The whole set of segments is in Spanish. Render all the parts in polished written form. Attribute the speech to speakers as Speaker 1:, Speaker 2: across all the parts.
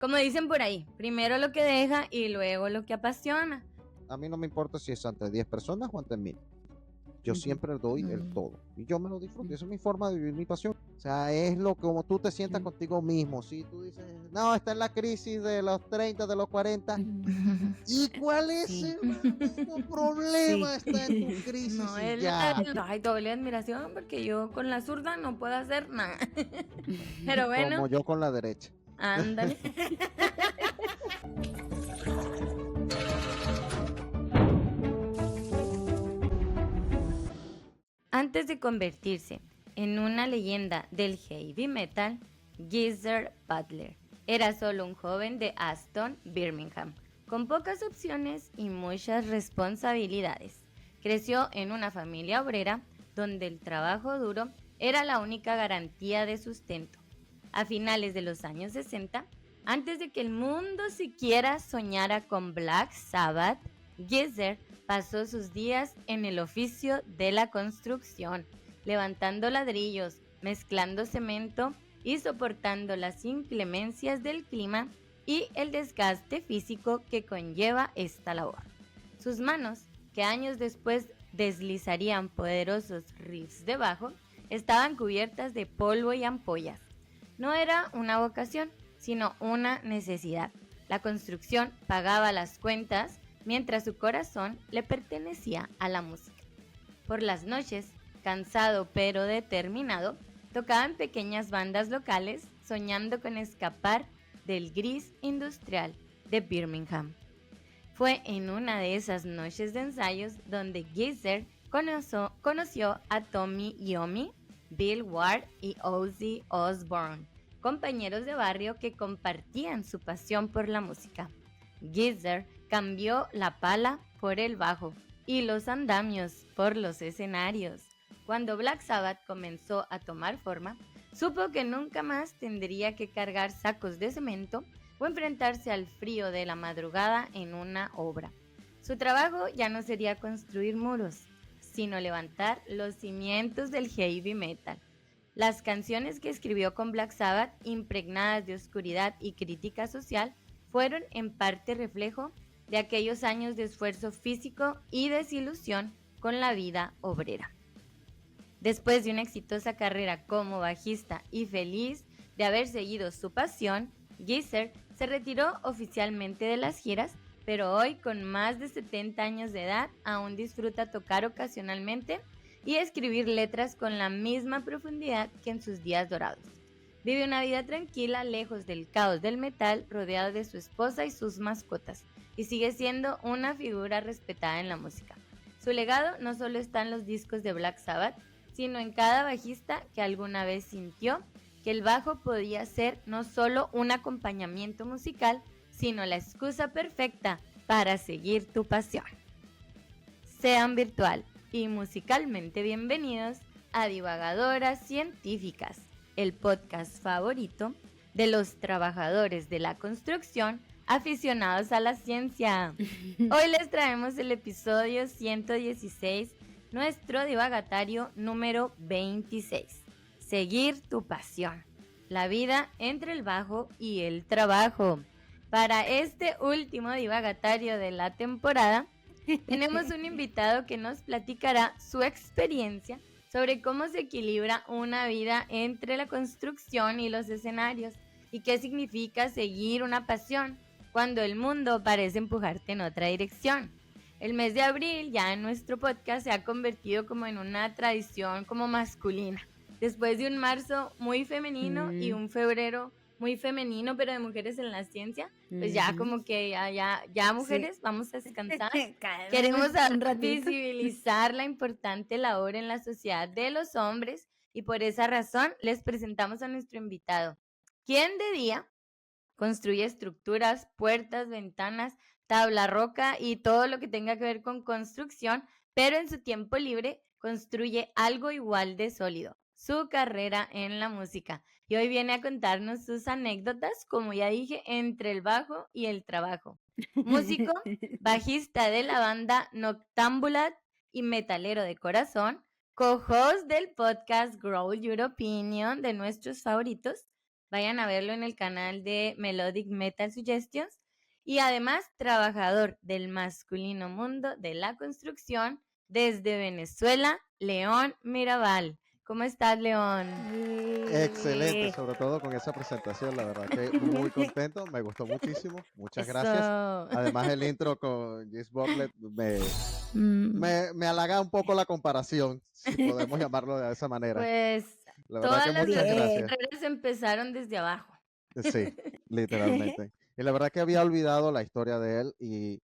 Speaker 1: Como dicen por ahí, primero lo que deja y luego lo que apasiona.
Speaker 2: A mí no me importa si es ante 10 personas o ante 1000. Yo
Speaker 3: Ujú.
Speaker 2: siempre doy el
Speaker 1: Mm.
Speaker 2: todo. Y yo me lo disfruto. Esa es mi forma de vivir mi pasión. O sea, es lo que como tú te sientas contigo mismo. Si tú dices, no, está en la crisis de los 30, de los 40. ¿Y cuál es
Speaker 3: Sí.
Speaker 2: el maldito problema?
Speaker 3: Sí.
Speaker 2: Está en tu crisis
Speaker 1: No,
Speaker 2: y ya.
Speaker 1: hay doble admiración porque yo con la zurda no puedo hacer nada. Pero bueno,
Speaker 2: Como yo con la derecha.
Speaker 1: ándale. Antes de convertirse en una leyenda del heavy metal, Geezer Butler era solo un joven de Aston, Birmingham, con pocas opciones y muchas responsabilidades. Creció en una familia obrera donde el trabajo duro era la única garantía de sustento. A finales de los años 60, antes de que el mundo siquiera soñara con Black Sabbath, Geezer pasó sus días en el oficio de la construcción, levantando ladrillos, mezclando cemento y soportando las inclemencias del clima y el desgaste físico que conlleva esta labor. Sus manos, que años después deslizarían poderosos riffs de bajo, estaban cubiertas de polvo y ampollas. No era una vocación, sino una necesidad. La construcción pagaba las cuentas mientras su corazón le pertenecía a la música. Por las noches, cansado pero determinado, tocaba en pequeñas bandas locales soñando con escapar del gris industrial de Birmingham. Fue en una de esas noches de ensayos donde Geezer conoció a Tommy Iommi, Bill Ward y Ozzy Osbourne, compañeros de barrio que compartían su pasión por la música. Geezer cambió la pala por el bajo y los andamios por los escenarios. Cuando Black Sabbath comenzó a tomar forma, supo que nunca más tendría que cargar sacos de cemento o enfrentarse al frío de la madrugada en una obra. Su trabajo ya no sería construir muros, sino levantar los cimientos del heavy metal. Las canciones que escribió con Black Sabbath, impregnadas de oscuridad y crítica social, fueron en parte reflejo de aquellos años de esfuerzo físico y desilusión con la vida obrera. Después de una exitosa carrera como bajista y feliz de haber seguido su pasión, Geezer se retiró oficialmente de las giras, pero hoy con más de 70 años de edad aún disfruta tocar ocasionalmente y escribir letras con la misma profundidad que en sus días dorados. Vive una vida tranquila, lejos del caos del metal, rodeado de su esposa y sus mascotas, y sigue siendo una figura respetada en la música. Su legado no solo está en los discos de Black Sabbath, sino en cada bajista que alguna vez sintió que el bajo podía ser no solo un acompañamiento musical, sino la excusa perfecta para seguir tu pasión. Sean virtual y musicalmente bienvenidos a Divagadoras Científicas, el podcast favorito de los trabajadores de la construcción aficionados a la ciencia. Hoy les traemos el episodio 116, nuestro divagatario número 26. Seguir tu pasión. La vida entre el bajo y el trabajo. Para este último divagatario de la temporada, tenemos un invitado que nos platicará su experiencia sobre cómo se equilibra una vida entre la construcción y los escenarios y qué significa seguir una pasión cuando el mundo parece empujarte en otra dirección. El mes de abril ya en nuestro podcast se ha convertido como en una tradición como masculina. Después de un marzo muy femenino y un febrero muy femenino, pero de mujeres en la ciencia, pues ya como que ya mujeres, sí, vamos a descansar. Queremos visibilizar la importante labor en la sociedad de los hombres y por esa razón les presentamos a nuestro invitado, quien de día construye estructuras, puertas, ventanas, tabla roca y todo lo que tenga que ver con construcción, pero en su tiempo libre construye algo igual de sólido, su carrera en la música. Y hoy viene a contarnos sus anécdotas, como ya dije, entre el bajo y el trabajo. Músico, bajista de la banda Noctambulat y metalero de corazón, co-host del podcast Grow Your Opinion de nuestros favoritos, Vayan a verlo en el canal de Melodic Metal Suggestions. Y además, trabajador del masculino mundo de la construcción desde Venezuela, León Mirabal. ¿Cómo estás, León?
Speaker 2: Excelente, sobre todo con esa presentación, la verdad que muy contento, me gustó muchísimo, muchas gracias.
Speaker 1: Eso.
Speaker 2: Además el intro con Jess Bartlett
Speaker 1: Mm,
Speaker 2: me halaga un poco la comparación, si podemos llamarlo de esa manera.
Speaker 1: Pues
Speaker 2: La verdad
Speaker 1: todas
Speaker 2: que
Speaker 1: las
Speaker 2: muchas
Speaker 1: grandes
Speaker 2: gracias.
Speaker 1: carreras empezaron desde abajo.
Speaker 2: Sí, literalmente. Y la verdad que había olvidado la historia de él y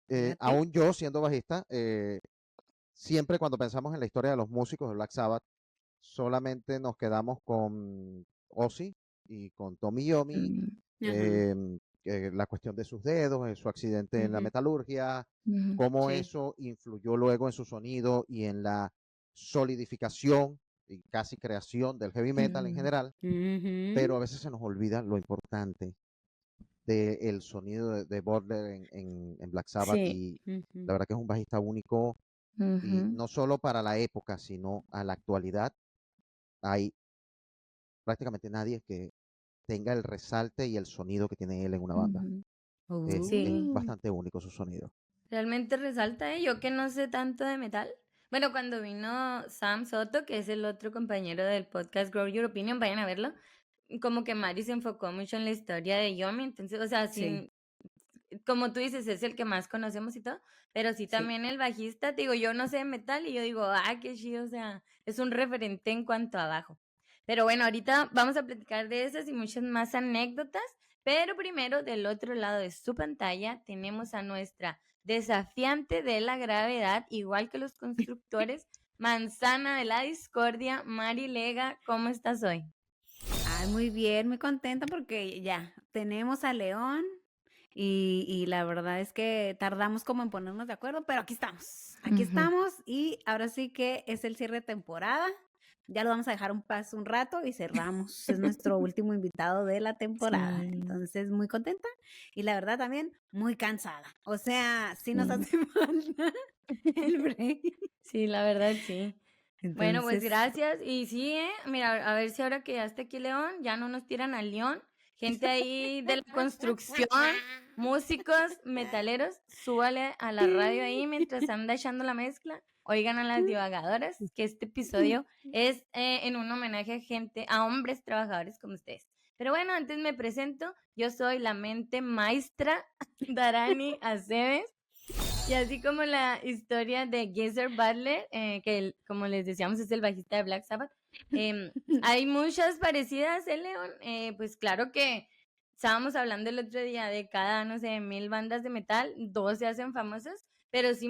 Speaker 3: Fíjate.
Speaker 2: aún yo siendo bajista, siempre cuando pensamos en la historia de los músicos de Black Sabbath, solamente nos quedamos con Ozzy y con Tommy Yomi,
Speaker 3: Ajá.
Speaker 2: la cuestión de sus dedos, su accidente en la
Speaker 1: Ujú.
Speaker 2: metalurgia,
Speaker 1: Ujú,
Speaker 2: cómo
Speaker 1: sí.
Speaker 2: eso influyó luego en su sonido y en la solidificación y casi creación del heavy metal en
Speaker 1: Ujú.
Speaker 2: general,
Speaker 3: Ujú.
Speaker 2: pero a veces se nos olvida lo importante del sonido de Butler en Black Sabbath
Speaker 1: Sí.
Speaker 2: y
Speaker 3: Ujú.
Speaker 2: la verdad que es un bajista único y
Speaker 1: Ujú.
Speaker 2: no solo para la época, sino a la actualidad. Hay prácticamente nadie que tenga el resalte y el sonido que tiene él en una banda.
Speaker 1: Ujú.
Speaker 2: Es
Speaker 1: Sí.
Speaker 2: bastante único su sonido.
Speaker 1: Realmente resalta, yo que no sé tanto de metal. Bueno, cuando vino Sam Soto, que es el otro compañero del podcast Grow Your Opinion, vayan a verlo. Como que Mari se enfocó mucho en la historia de Yomi, entonces, o sea,
Speaker 3: Sí.
Speaker 1: como tú dices, es el que más conocemos y todo, pero sí
Speaker 3: Sí.
Speaker 1: también el bajista, te digo, yo no sé de metal y yo digo, qué chido, o sea, es un referente en cuanto a bajo. Pero bueno, ahorita vamos a platicar de esas y muchas más anécdotas, pero primero del otro lado de su pantalla tenemos a nuestra desafiante de la gravedad, igual que los constructores, manzana de la discordia, Mari Lega, ¿cómo estás hoy?
Speaker 3: Ay, muy bien, muy contenta porque ya tenemos a León y la verdad es que tardamos como en ponernos de acuerdo, pero aquí
Speaker 1: Ujú.
Speaker 3: estamos y ahora sí que es el cierre de temporada. Ya lo vamos a dejar un paso un rato y cerramos. Es nuestro último invitado de la temporada.
Speaker 1: Sí.
Speaker 3: Entonces, muy contenta y la verdad también muy cansada. O sea, sí nos
Speaker 1: Sí.
Speaker 3: hace falta el break.
Speaker 1: Sí, la verdad, sí. Bueno, pues
Speaker 3: Entonces,
Speaker 1: gracias. Y sí, mira, a ver si ahora que ya está aquí León, ya no nos tiran al León. Gente ahí de la construcción, músicos, metaleros, súbale a la radio ahí mientras anda echando la mezcla. Oigan a las divagadoras, que este episodio es en un homenaje a gente, a hombres trabajadores como ustedes. Pero bueno, antes me presento, yo soy la mente maestra Darani Aceves. Y así como la historia de Geezer Butler, como les decíamos es el bajista de Black Sabbath, hay muchas parecidas, León. Pues claro que estábamos hablando el otro día de cada, no sé, 1000 bandas de metal, dos se hacen famosas, pero sí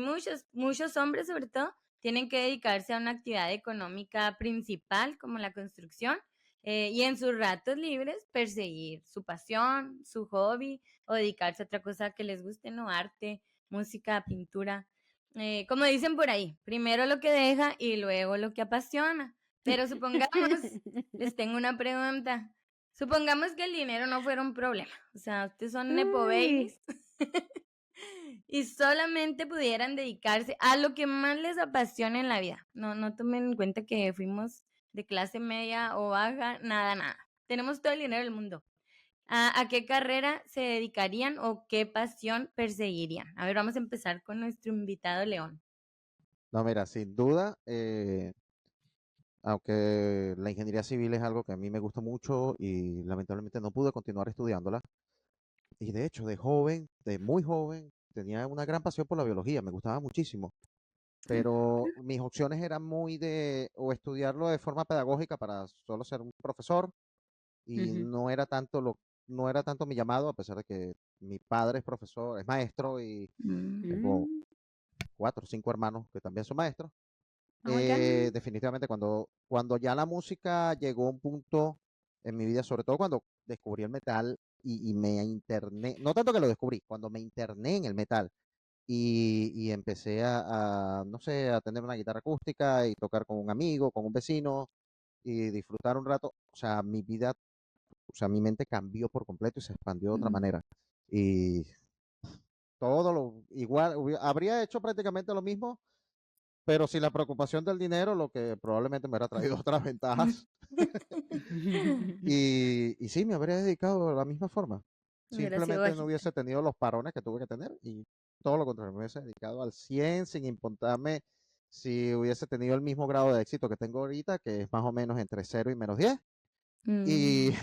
Speaker 1: muchos hombres sobre todo tienen que dedicarse a una actividad económica principal como la construcción, y en sus ratos libres perseguir su pasión, su hobby o dedicarse a otra cosa que les guste, ¿no? Arte, música, pintura. Como dicen por ahí, primero lo que deja y luego lo que apasiona. Pero supongamos, les tengo una pregunta. Supongamos que el dinero no fuera un problema. O sea, ustedes son nepo
Speaker 3: Uy.
Speaker 1: babies y solamente pudieran dedicarse a lo que más les apasiona en la vida. No tomen en cuenta que fuimos de clase media o baja, nada. Tenemos todo el dinero del mundo. ¿A qué carrera se dedicarían o qué pasión perseguirían? A ver, vamos a empezar con nuestro invitado León.
Speaker 2: No, mira, sin duda, aunque la ingeniería civil es algo que a mí me gusta mucho y lamentablemente no pude continuar estudiándola. Y de hecho, de joven, de muy joven, tenía una gran pasión por la biología, me gustaba muchísimo. Pero mis opciones eran muy de o estudiarlo de forma pedagógica para solo ser un profesor y
Speaker 3: Ujú.
Speaker 2: no era tanto mi llamado, a pesar de que mi padre es profesor, es maestro y tengo
Speaker 3: Mm.
Speaker 2: 4 o 5 hermanos que también son maestros.
Speaker 3: Oh my God.
Speaker 2: Definitivamente cuando ya la música llegó a un punto en mi vida, sobre todo cuando descubrí el metal y me interné, no tanto que lo descubrí, cuando me interné en el metal y empecé no sé, a tener una guitarra acústica y tocar con un amigo, con un vecino y disfrutar un rato, o sea, mi vida, o sea, mi mente cambió por completo y se expandió de otra manera. Y todo lo igual, habría hecho prácticamente lo mismo, Pero sin la preocupación del dinero, lo que probablemente me hubiera traído otras ventajas. Y sí, me habría dedicado de la misma forma.
Speaker 1: Hubiera sido
Speaker 2: Simplemente no
Speaker 1: bajita.
Speaker 2: hubiese tenido los parones que tuve que tener y todo lo contrario, me hubiese dedicado al 100 sin importarme si hubiese tenido el mismo grado de éxito que tengo ahorita, que es más o menos entre 0 y -10. Y,
Speaker 1: Mm,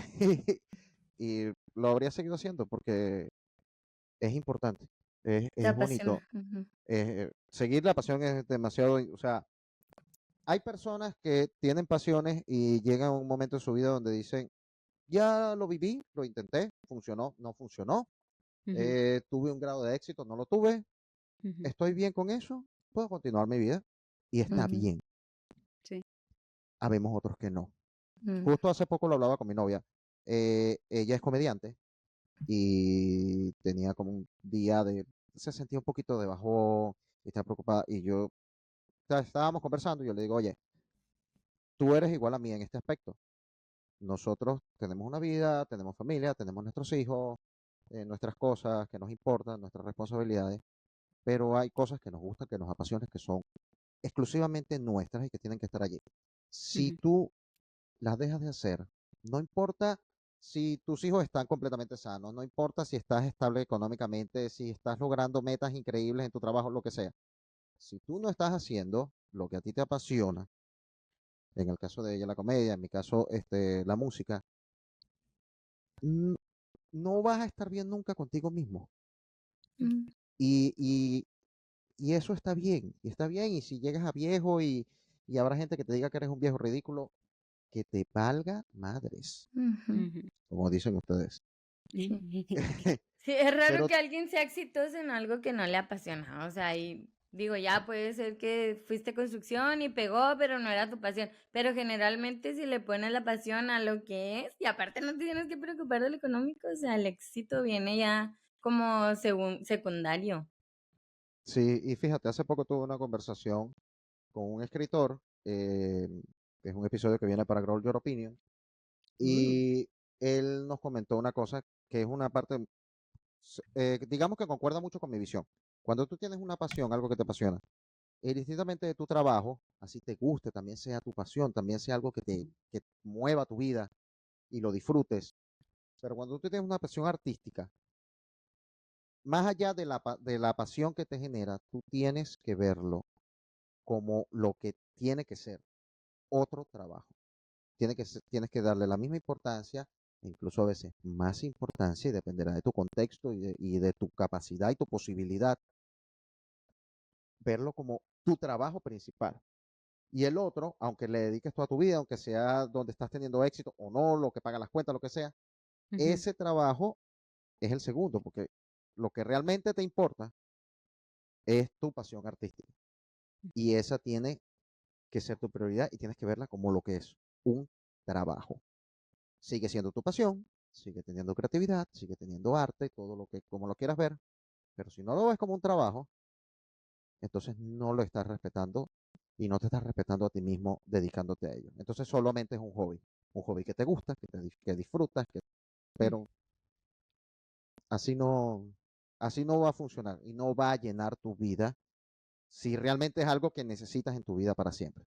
Speaker 2: y lo habría seguido haciendo porque es importante,
Speaker 1: te
Speaker 2: es bonito.
Speaker 1: apasiona. Ujú.
Speaker 2: Seguir la pasión es demasiado, o sea, hay personas que tienen pasiones y llegan a un momento en su vida donde dicen, ya lo viví, lo intenté, funcionó, no funcionó,
Speaker 3: Ujú,
Speaker 2: tuve un grado de éxito, no lo tuve,
Speaker 3: ujú,
Speaker 2: estoy bien con eso, puedo continuar mi vida y está
Speaker 1: Ujú.
Speaker 2: bien.
Speaker 3: sí.
Speaker 2: Habemos otros que no.
Speaker 1: Mm,
Speaker 2: Justo hace poco lo hablaba con mi novia. Ella es comediante y tenía como un día se sentía un poquito de bajón y estaba preocupada y yo, o sea, estábamos conversando y yo le digo, oye, tú eres igual a mí en este aspecto. Nosotros tenemos una vida, tenemos familia, tenemos nuestros hijos, nuestras cosas que nos importan, nuestras responsabilidades, pero hay cosas que nos gustan, que nos apasionan, que son exclusivamente nuestras y que tienen que estar allí. Si
Speaker 3: Ujú,
Speaker 2: tú las dejas de hacer, no importa si tus hijos están completamente sanos, no importa si estás estable económicamente, si estás logrando metas increíbles en tu trabajo, lo que sea. Si tú no estás haciendo lo que a ti te apasiona, en el caso de ella la comedia, en mi caso la música, n- no vas a estar bien nunca contigo mismo.
Speaker 1: mm,
Speaker 2: Y, y, y eso está bien, y si llegas a viejo y habrá gente que te diga que eres un viejo ridículo, que te valga madres,
Speaker 1: ujú.
Speaker 3: ujú.
Speaker 2: como dicen ustedes.
Speaker 1: Sí. Sí, es raro
Speaker 2: Pero
Speaker 1: que alguien sea exitoso en algo que no le apasiona. O sea, y digo, ya puede ser que fuiste construcción y pegó, pero no era tu pasión. Pero generalmente si le pones la pasión a lo que es, y aparte no te tienes que preocupar de lo económico, o sea, el éxito viene ya como secundario.
Speaker 2: sí, y fíjate, hace poco tuve una conversación con un escritor, que es un episodio que viene para Grow Your Opinion,
Speaker 3: Uh,
Speaker 2: y él nos comentó una cosa que es una parte, digamos que concuerda mucho con mi visión. Cuando tú tienes una pasión, algo que te apasiona, indistintamente de tu trabajo, así te guste, también sea tu pasión, también sea algo que mueva tu vida y lo disfrutes. Pero cuando tú tienes una pasión artística, más allá de de la pasión que te genera, tú tienes que verlo como lo que tiene que ser otro trabajo. Tienes que darle la misma importancia, incluso a veces más importancia, y dependerá de tu contexto y de tu capacidad y tu posibilidad, verlo como tu trabajo principal. Y el otro, aunque le dediques toda tu vida, aunque sea donde estás teniendo éxito o no, lo que paga las cuentas, lo que sea,
Speaker 3: ujú,
Speaker 2: ese trabajo es el segundo, porque lo que realmente te importa es tu pasión artística. Y esa tiene que ser tu prioridad y tienes que verla como lo que es un trabajo. Sigue siendo tu pasión, sigue teniendo creatividad, sigue teniendo arte, todo lo que, como lo quieras ver, pero si no lo ves como un trabajo, entonces no lo estás respetando y no te estás respetando a ti mismo dedicándote a ello. Entonces solamente es un hobby que te gusta, que disfrutas,
Speaker 3: ujú.
Speaker 2: pero así no, así no va a funcionar y no va a llenar tu vida si realmente es algo que necesitas en tu vida para siempre.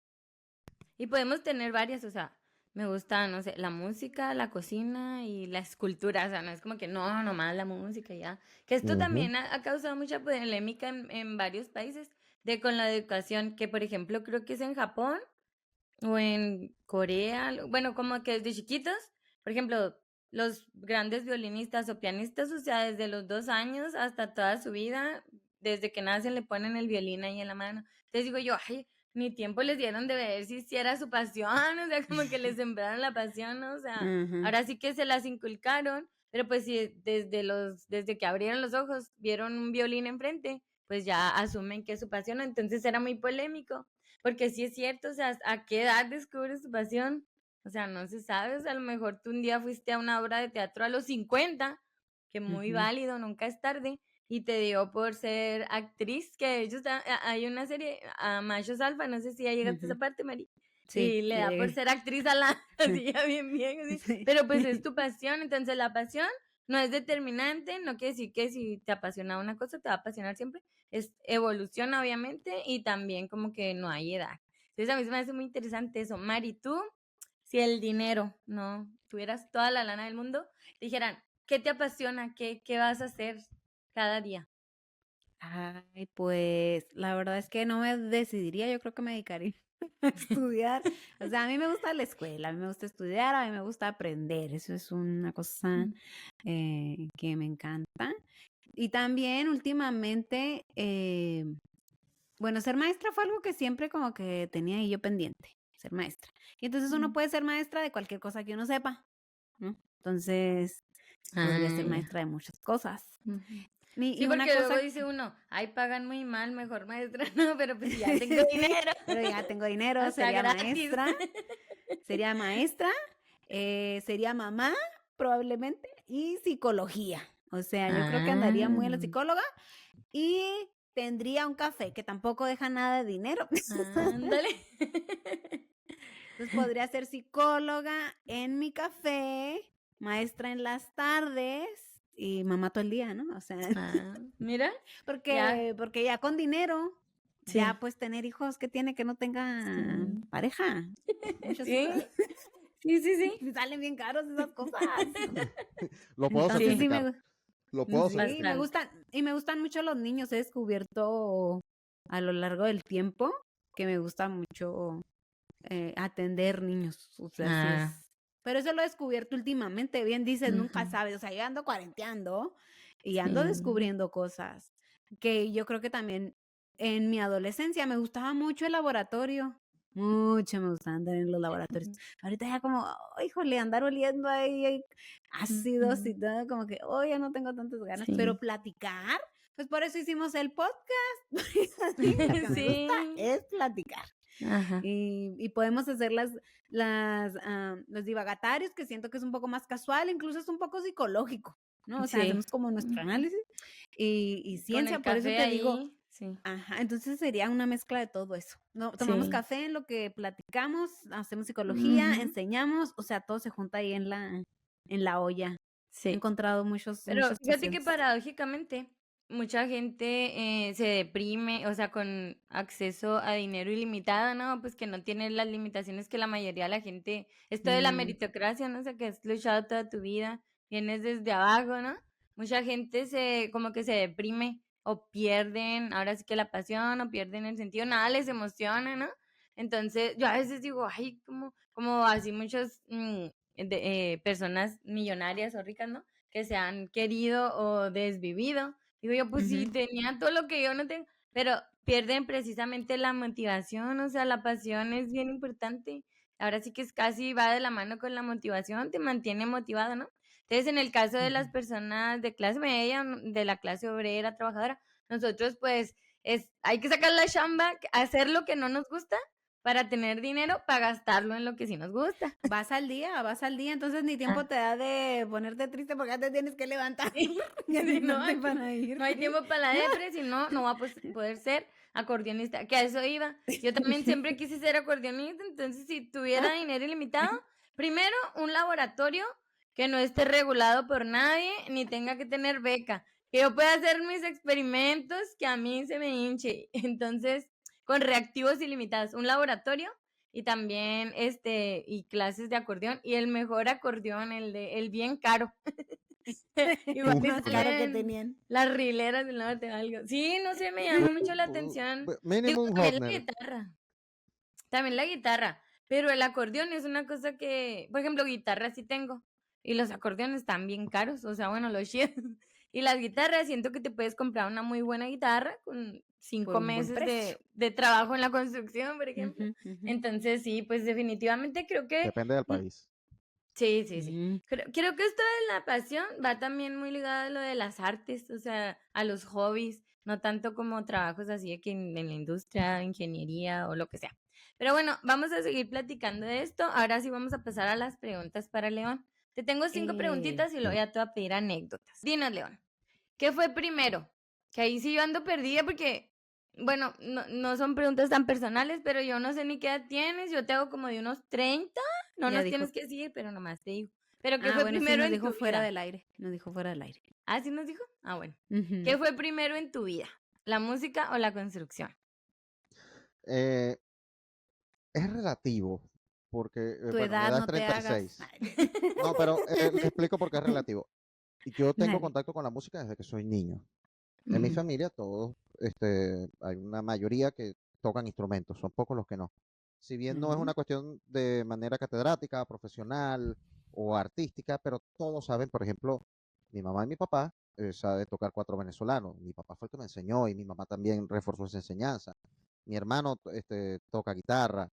Speaker 1: Y podemos tener varias, o sea, me gusta, no sé, la música, la cocina y la escultura, o sea, no es como que no, nomás la música y ya. Que esto
Speaker 2: Ujú.
Speaker 1: también ha causado mucha polémica en varios países de con la educación, que por ejemplo creo que es en Japón o en Corea, bueno, como que desde chiquitos, por ejemplo, los grandes violinistas o pianistas, o sea, desde los 2 años hasta toda su vida, desde que nacen le ponen el violín ahí en la mano. Entonces digo yo, ay, ni tiempo les dieron de ver si era su pasión, o sea, como que les sembraron la pasión, ¿no? O sea,
Speaker 3: Ujú,
Speaker 1: ahora sí que se las inculcaron, pero pues si desde que abrieron los ojos vieron un violín enfrente, pues ya asumen que es su pasión, entonces era muy polémico. Porque sí es cierto, o sea, ¿a qué edad descubres tu pasión? O sea, no se sabe, o sea, a lo mejor tú un día fuiste a una obra de teatro a los 50, que muy
Speaker 3: ujú,
Speaker 1: válido, nunca es tarde, y te dio por ser actriz, que de hecho hay una serie, a Machos Alfa, no sé si ya llegaste a
Speaker 3: ujú.
Speaker 1: esa parte, Mari,
Speaker 3: Sí,
Speaker 1: y le
Speaker 3: ya
Speaker 1: da por
Speaker 3: llegué.
Speaker 1: ser actriz a la, así ya bien, bien, así,
Speaker 3: Sí.
Speaker 1: pero pues es tu pasión, entonces la pasión no es determinante, no quiere decir que si te apasiona una cosa te va a apasionar siempre, evoluciona obviamente y también como que no hay edad. Entonces a mí se me hace muy interesante eso. Mari, tú, si el dinero, no, tuvieras toda la lana del mundo, te dijeran, ¿qué te apasiona? ¿Qué vas a hacer cada día?
Speaker 3: Ay, pues la verdad es que no me decidiría, yo creo que me dedicaría a estudiar. O sea, a mí me gusta la escuela, a mí me gusta estudiar, a mí me gusta aprender, eso es una cosa que me encanta. Y también últimamente, bueno, ser maestra fue algo que siempre como que tenía ahí yo pendiente, ser maestra. Y entonces uno puede ser maestra de cualquier cosa que uno sepa, ¿no? Entonces, podría ser
Speaker 1: Ya.
Speaker 3: maestra de muchas cosas.
Speaker 1: Ujú.
Speaker 3: Y
Speaker 1: Sí,
Speaker 3: una
Speaker 1: porque luego
Speaker 3: cosa
Speaker 1: dice uno, ay, pagan muy mal, mejor maestra, no, pero pues ya tengo dinero,
Speaker 3: pero ya tengo dinero,
Speaker 1: o sea, gratis.
Speaker 3: sería maestra, sería mamá probablemente y psicología. O sea, yo creo que andaría muy a la
Speaker 1: Ah,
Speaker 3: psicóloga y tendría un café que tampoco deja nada de dinero.
Speaker 1: ándale.
Speaker 3: Entonces podría ser psicóloga en mi café, maestra en las tardes y mamá todo el día, ¿no? O sea,
Speaker 1: Mira, ya,
Speaker 3: porque ya con dinero, ya
Speaker 1: sí,
Speaker 3: pues tener hijos que tiene que no tenga
Speaker 1: sí,
Speaker 3: pareja, muchos
Speaker 1: sí,
Speaker 3: hijos.
Speaker 1: sí,
Speaker 3: Y salen bien caros esas cosas.
Speaker 2: Lo puedo
Speaker 3: Entonces sí
Speaker 2: certificar, lo puedo
Speaker 3: sí, me
Speaker 2: certificar.
Speaker 1: bastante.
Speaker 3: gustan, y me gustan mucho los niños. He descubierto a lo largo del tiempo que me gusta mucho atender niños. O sea, sí es.
Speaker 1: Ah,
Speaker 3: Pero eso lo he descubierto últimamente. Bien dices,
Speaker 1: ujú,
Speaker 3: nunca sabes. O sea, yo ando cuarenteando y ando
Speaker 1: sí,
Speaker 3: descubriendo cosas que yo creo que también en mi adolescencia me gustaba mucho el laboratorio. Mucho me gustaba andar en los laboratorios. Ahorita ya como, oh, híjole, andar oliendo ahí ácidos y
Speaker 1: ujú,
Speaker 3: todo, como que, oh, ya no tengo tantas ganas. Pero
Speaker 1: sí,
Speaker 3: platicar, pues por eso hicimos el podcast. A mí lo que me gusta
Speaker 1: sí,
Speaker 3: es platicar.
Speaker 1: ajá,
Speaker 3: Y podemos hacer los divagatarios, que siento que es un poco más casual, incluso es un poco psicológico, ¿no? O sea,
Speaker 1: sí,
Speaker 3: hacemos como nuestro
Speaker 1: ujú.
Speaker 3: análisis y
Speaker 1: Con el
Speaker 3: ciencia, por eso
Speaker 1: café
Speaker 3: te digo,
Speaker 1: ahí, sí,
Speaker 3: ajá, entonces sería una mezcla de todo eso, ¿no? Tomamos
Speaker 1: sí,
Speaker 3: café en lo que platicamos, hacemos psicología,
Speaker 1: ujú,
Speaker 3: enseñamos, o sea, todo se junta ahí en la olla. He
Speaker 1: sí.
Speaker 3: encontrado
Speaker 1: Pero
Speaker 3: muchas
Speaker 1: fíjate que
Speaker 3: fusiones.
Speaker 1: paradójicamente mucha gente se deprime, o sea, con acceso a dinero ilimitado, ¿no? Pues que no tiene las limitaciones que la mayoría de la gente, esto de la
Speaker 3: Mm,
Speaker 1: meritocracia, ¿no? O sea, que has luchado toda tu vida, vienes desde abajo, ¿no? Mucha gente como que se deprime o pierden, ahora sí que la pasión o pierden el sentido, nada les emociona, ¿no? Entonces, yo a veces digo, ay, como así muchas personas millonarias o ricas, ¿no? Que se han querido o desvivido. Digo yo, pues sí,
Speaker 3: ujú.
Speaker 1: tenía todo lo que yo no tengo, pero pierden precisamente la motivación, o sea, la pasión es bien importante. Ahora sí que es casi va de la mano con la motivación, te mantiene motivado, ¿no? Entonces, en el caso de
Speaker 3: Ujú.
Speaker 1: las personas de clase media, de la clase obrera, trabajadora, nosotros pues hay que sacar la chamba, hacer lo que no nos gusta para tener dinero para gastarlo en lo que sí nos gusta.
Speaker 3: Vas al día, entonces ni
Speaker 1: Ah,
Speaker 3: tiempo te da de ponerte triste porque ya te tienes que levantar
Speaker 1: sí,
Speaker 3: y
Speaker 1: sí, no,
Speaker 3: alistarte para
Speaker 1: no hay
Speaker 3: irte.
Speaker 1: tiempo para la depre, si no, no va a poder ser acordeonista, que a eso iba. Yo también siempre quise ser acordeonista, entonces si tuviera dinero ilimitado, primero un laboratorio que no esté regulado por nadie, ni tenga que tener beca, que yo pueda hacer mis experimentos, que a mí se me hinche. Entonces, con reactivos ilimitados, un laboratorio y también y clases de acordeón y el mejor acordeón, el bien caro. Igual
Speaker 3: El
Speaker 1: y
Speaker 3: más caro que
Speaker 1: salen
Speaker 3: tenían.
Speaker 1: las rileras del norte o algo. Sí, no sé, me llama mucho la atención. Digo,
Speaker 2: Mínimo un
Speaker 1: también la
Speaker 2: Hofner.
Speaker 1: guitarra. También la guitarra. Pero el acordeón es una cosa que, por ejemplo, guitarra sí tengo. Y los acordeones están bien caros. O sea, bueno, los chidos. Y las guitarras, siento que te puedes comprar una muy buena guitarra con
Speaker 3: Por
Speaker 1: 5
Speaker 3: un buen
Speaker 1: meses
Speaker 3: precio.
Speaker 1: de trabajo en la construcción, por ejemplo.
Speaker 3: Ujú, ujú.
Speaker 1: Entonces, sí, pues definitivamente creo que
Speaker 2: Depende del
Speaker 1: mm,
Speaker 2: país.
Speaker 1: sí, sí, sí.
Speaker 3: Mm,
Speaker 1: Creo que esto de la pasión va también muy ligado a lo de las artes, o sea, a los hobbies, no tanto como trabajos así de que en la industria, ingeniería o lo que sea. Pero bueno, vamos a seguir platicando de esto. Ahora sí vamos a pasar a las preguntas para León. Te tengo 5
Speaker 3: eh,
Speaker 1: preguntitas y luego ya te voy a pedir anécdotas. Dinos, León, ¿qué fue primero? Que ahí sí yo ando perdida porque, bueno, no son preguntas tan personales, pero yo no sé ni qué edad tienes. Yo te hago como de unos 30. No
Speaker 3: ya
Speaker 1: nos
Speaker 3: dijo,
Speaker 1: tienes que decir, pero nomás te digo. Pero ¿qué
Speaker 3: Ah,
Speaker 1: fue
Speaker 3: bueno, sí,
Speaker 1: primero
Speaker 3: nos
Speaker 1: en
Speaker 3: dijo
Speaker 1: tu
Speaker 3: fuera
Speaker 1: vida?
Speaker 3: del aire. Nos dijo fuera del aire.
Speaker 1: ¿Ah, sí nos dijo? Ah, bueno.
Speaker 3: Ujú.
Speaker 1: ¿Qué fue primero en tu vida? ¿La música o la construcción?
Speaker 2: Eh, es relativo, porque,
Speaker 3: Tu
Speaker 2: bueno, mi
Speaker 3: edad
Speaker 2: edad es
Speaker 3: no te hagas.
Speaker 2: 36. No, pero les explico por qué es relativo. Yo tengo
Speaker 3: Dale.
Speaker 2: contacto con la música desde que soy niño. En mi
Speaker 3: Ujú.
Speaker 2: familia todos, hay una mayoría que tocan instrumentos, son pocos los que no. Si bien no es
Speaker 3: Ujú.
Speaker 2: una cuestión de manera catedrática, profesional o artística, pero todos saben, por ejemplo, mi mamá y mi papá saben tocar cuatro venezolanos. Mi papá fue el que me enseñó y mi mamá también reforzó esa enseñanza. Mi hermano toca guitarra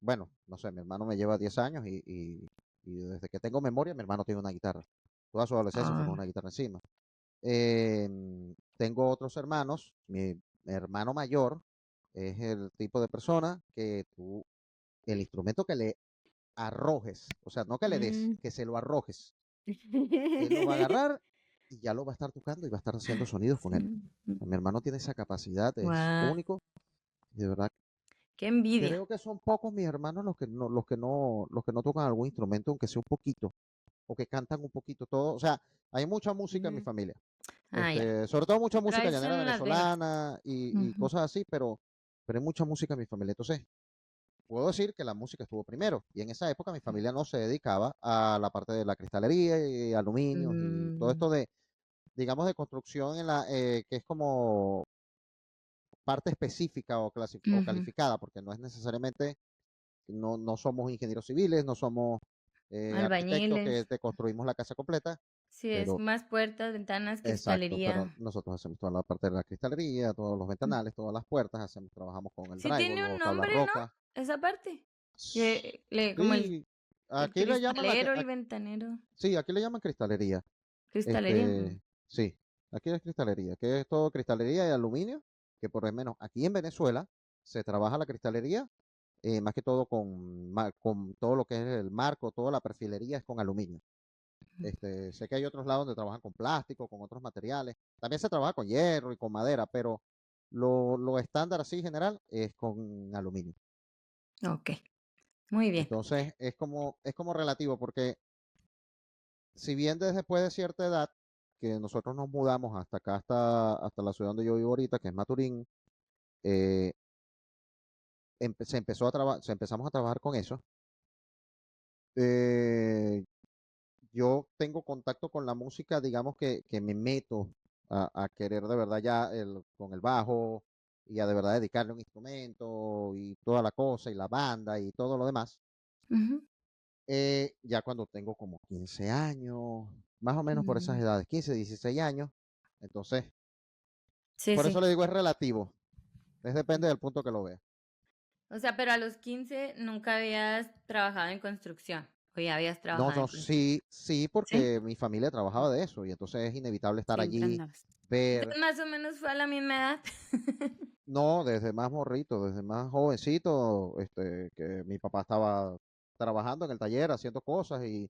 Speaker 2: bueno, no sé, mi hermano me lleva 10 años y desde que tengo memoria, mi hermano tiene una guitarra. Toda su adolescencia fue con
Speaker 1: Ah.
Speaker 2: una guitarra encima. Tengo otros hermanos. Mi hermano mayor es el tipo de persona que el instrumento que le arrojes, o sea, no que le des,
Speaker 3: Mm.
Speaker 2: que se lo arrojes, él lo va a agarrar y ya lo va a estar tocando y va a estar haciendo sonidos con él. Mi hermano tiene esa capacidad, es
Speaker 1: Guau,
Speaker 2: único, y de verdad
Speaker 1: qué envidia.
Speaker 2: creo que son pocos mis hermanos los que no tocan algún instrumento, aunque sea un poquito, o que cantan un poquito todo. O sea, hay mucha música en mi
Speaker 3: Mm.
Speaker 2: familia.
Speaker 1: Ah, ya.
Speaker 2: Sobre todo mucha
Speaker 1: Pero
Speaker 2: música
Speaker 1: ahí
Speaker 2: llanera
Speaker 1: son las venas.
Speaker 2: venezolana y
Speaker 1: Ujú.
Speaker 2: cosas así, pero hay mucha música en mi familia. Entonces, puedo decir que la música estuvo primero. Y en esa época mi familia no se dedicaba a la parte de la cristalería y aluminios y todo
Speaker 1: Mm,
Speaker 2: esto digamos, de construcción que es como parte específica o
Speaker 1: ujú.
Speaker 2: calificada, porque no es necesariamente, no somos ingenieros civiles, no somos arquitectos
Speaker 1: Albañiles.
Speaker 2: que te construimos la casa completa,
Speaker 1: Sí, es
Speaker 2: pero
Speaker 1: más puertas, ventanas,
Speaker 2: exacto, pero
Speaker 1: cristalería.
Speaker 2: nosotros hacemos toda la parte de la cristalería, todos los
Speaker 1: Mm.
Speaker 2: ventanales, todas las puertas, trabajamos con el
Speaker 1: Sí
Speaker 2: drywall
Speaker 1: tiene un
Speaker 2: o tabla
Speaker 1: nombre, ¿no?
Speaker 2: roca.
Speaker 1: Esa parte.
Speaker 2: S-
Speaker 1: Como
Speaker 2: Sí,
Speaker 1: el
Speaker 2: aquí le llaman
Speaker 1: cristalero, el ventanero.
Speaker 2: sí, aquí le llaman cristalería.
Speaker 1: Cristalería.
Speaker 2: Este, sí, aquí es cristalería, que es todo cristalería y aluminio, que por lo menos aquí en Venezuela se trabaja la cristalería, más que todo con todo lo que es el marco, toda la perfilería es con aluminio. Sé que hay otros lados donde trabajan con plástico, con otros materiales. También se trabaja con hierro y con madera, pero lo estándar así general es con aluminio.
Speaker 1: Ok, muy bien.
Speaker 2: Entonces es como relativo, porque si bien después de cierta edad, que nosotros nos mudamos hasta acá, hasta la ciudad donde yo vivo ahorita, que es Maturín, eh, empezamos a trabajar con eso. eh, yo tengo contacto con la música, digamos que me meto a querer de verdad ya con el bajo y a de verdad dedicarle un instrumento y toda la cosa y la banda y todo lo demás.
Speaker 1: Ujú.
Speaker 2: Ya cuando tengo como 15 años, más o menos por esas
Speaker 1: Mm.
Speaker 2: edades, 15, 16 años. Entonces,
Speaker 1: Sí,
Speaker 2: por eso
Speaker 1: sí.
Speaker 2: le digo es relativo, depende del punto que lo vea.
Speaker 1: O sea, pero a los 15 nunca habías trabajado en construcción. O ya habías
Speaker 2: No,
Speaker 1: trabajado
Speaker 2: no,
Speaker 1: en construcción.
Speaker 2: sí, sí,
Speaker 1: ¿Sí?
Speaker 2: porque mi familia trabajaba de eso y entonces es inevitable estar
Speaker 3: Siempre
Speaker 2: allí,
Speaker 3: andabas.
Speaker 2: ver.
Speaker 1: Entonces, más o menos fue a la misma edad.
Speaker 2: No, desde más morrito, desde más jovencito, que mi papá estaba trabajando en el taller haciendo cosas y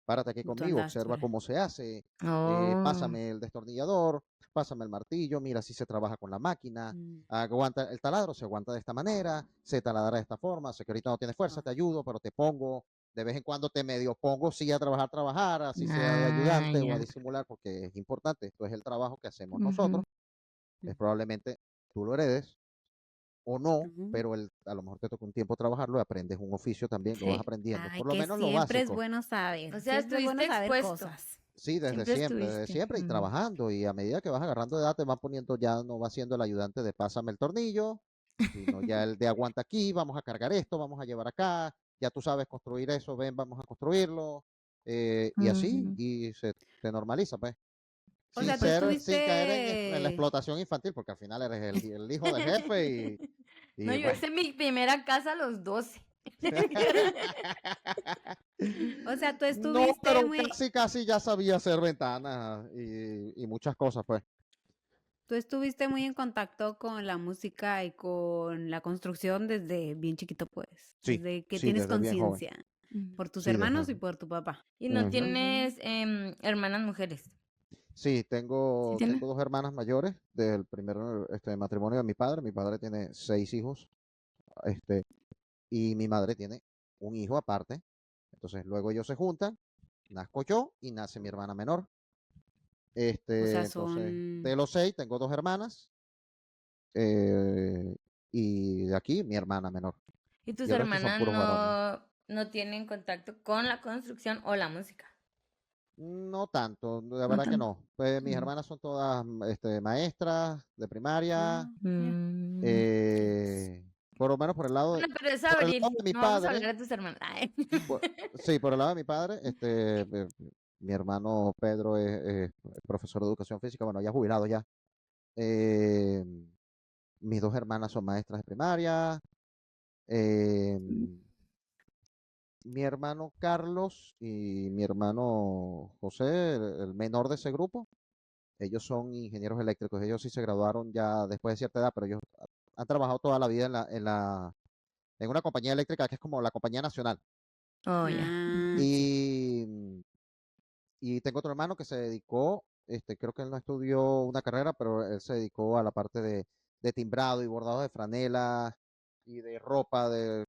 Speaker 2: párate aquí
Speaker 3: Y tú
Speaker 2: conmigo,
Speaker 3: andabas
Speaker 2: observa
Speaker 3: por ahí.
Speaker 2: cómo se hace,
Speaker 1: Oh.
Speaker 2: pásame el destornillador, pásame el martillo, mira si se trabaja con la máquina,
Speaker 3: Mm.
Speaker 2: aguanta el taladro, se aguanta de esta manera, se taladra de esta forma, sé que ahorita no tiene fuerza,
Speaker 3: Ah.
Speaker 2: te ayudo, pero te pongo, de vez en cuando te medio pongo, sí a trabajar, así sea de
Speaker 1: Ah,
Speaker 2: ayudante o a
Speaker 1: ya.
Speaker 2: disimular, porque es importante, esto es el trabajo que hacemos nosotros,
Speaker 1: Ujú.
Speaker 2: es
Speaker 3: Ujú.
Speaker 2: probablemente tú lo heredes o no,
Speaker 3: Ujú.
Speaker 2: pero a lo mejor te toca un tiempo trabajarlo y aprendes un oficio también, lo vas
Speaker 1: Sí.
Speaker 2: aprendiendo,
Speaker 3: Ay,
Speaker 2: por lo
Speaker 3: que
Speaker 2: menos lo
Speaker 3: siempre es
Speaker 2: básico.
Speaker 3: bueno
Speaker 1: O
Speaker 3: saber.
Speaker 1: sea,
Speaker 3: Siempre es
Speaker 1: estuviste
Speaker 3: bueno saber
Speaker 1: expuesto.
Speaker 3: cosas.
Speaker 2: Sí,
Speaker 1: Siempre
Speaker 2: desde
Speaker 1: estuviste.
Speaker 2: siempre y trabajando y a medida que vas agarrando edad te van poniendo, ya no va siendo el ayudante de pásame el tornillo, sino ya el de aguanta aquí, vamos a cargar esto, vamos a llevar acá, ya tú sabes construir eso, ven, vamos a construirlo, y así,
Speaker 1: Ujú.
Speaker 2: y se normaliza, pues,
Speaker 3: O
Speaker 2: sin
Speaker 3: sea, tú
Speaker 2: ser, sin caer en la
Speaker 3: estuviste,
Speaker 2: explotación infantil, porque al final eres el hijo del jefe
Speaker 1: No,
Speaker 2: y
Speaker 1: yo
Speaker 2: bueno.
Speaker 1: hice mi primera casa a los 12.
Speaker 3: o sea, tú
Speaker 2: No,
Speaker 3: estuviste
Speaker 2: pero
Speaker 3: muy,
Speaker 2: casi ya sabía hacer ventanas y muchas cosas, pues.
Speaker 3: tú estuviste muy en contacto con la música y con la construcción desde bien chiquito, pues,
Speaker 2: Sí,
Speaker 3: desde que
Speaker 2: sí,
Speaker 3: tienes
Speaker 2: desde bien joven.
Speaker 3: conciencia,
Speaker 1: Ujú.
Speaker 3: por tus
Speaker 2: Sí,
Speaker 3: hermanos y por tu papá.
Speaker 1: Y no
Speaker 2: Ujú.
Speaker 3: Ujú.
Speaker 1: tienes hermanas mujeres.
Speaker 2: Sí,
Speaker 1: ¿Sí
Speaker 2: tengo
Speaker 1: tienes?
Speaker 2: dos hermanas mayores del primer matrimonio de mi padre. Mi padre tiene 6 hijos, este, y mi madre tiene un hijo aparte. Entonces luego ellos se juntan, nazco yo y nace mi hermana menor.
Speaker 3: O sea,
Speaker 2: Entonces,
Speaker 3: son...
Speaker 2: de los 6 tengo 2 hermanas, eh, y de aquí mi hermana menor.
Speaker 1: ¿Y tus
Speaker 2: Y el resto son
Speaker 1: hermanas
Speaker 2: puros varones.
Speaker 1: no tienen contacto con la construcción o la música?
Speaker 2: No tanto, la
Speaker 1: No
Speaker 2: verdad que
Speaker 1: tanto.
Speaker 2: no. Pues mis
Speaker 1: Mm.
Speaker 2: hermanas son todas maestras de primaria.
Speaker 3: Ah, ya.
Speaker 1: Mm.
Speaker 2: eh, por lo menos
Speaker 1: Bueno, pero es
Speaker 2: por el lado
Speaker 1: abril.
Speaker 2: de mi
Speaker 1: No vamos a
Speaker 2: padre,
Speaker 1: hablar de tus hermanas. Ay.
Speaker 2: sí, por el lado de mi padre, mi hermano Pedro es profesor de educación física, bueno, ya jubilado ya. Eh, Mis 2 hermanas son maestras de primaria. eh, Mi hermano Carlos y mi hermano José, el menor de ese grupo, ellos son ingenieros eléctricos. Ellos sí se graduaron ya después de cierta edad, pero ellos han trabajado toda la vida en una compañía eléctrica que es como la compañía nacional.
Speaker 1: Oh, ya.
Speaker 3: Ah, sí.
Speaker 2: Y, y tengo otro hermano que se dedicó, creo que él no estudió una carrera, pero él se dedicó a la parte de timbrado y bordado de franela y de ropa, de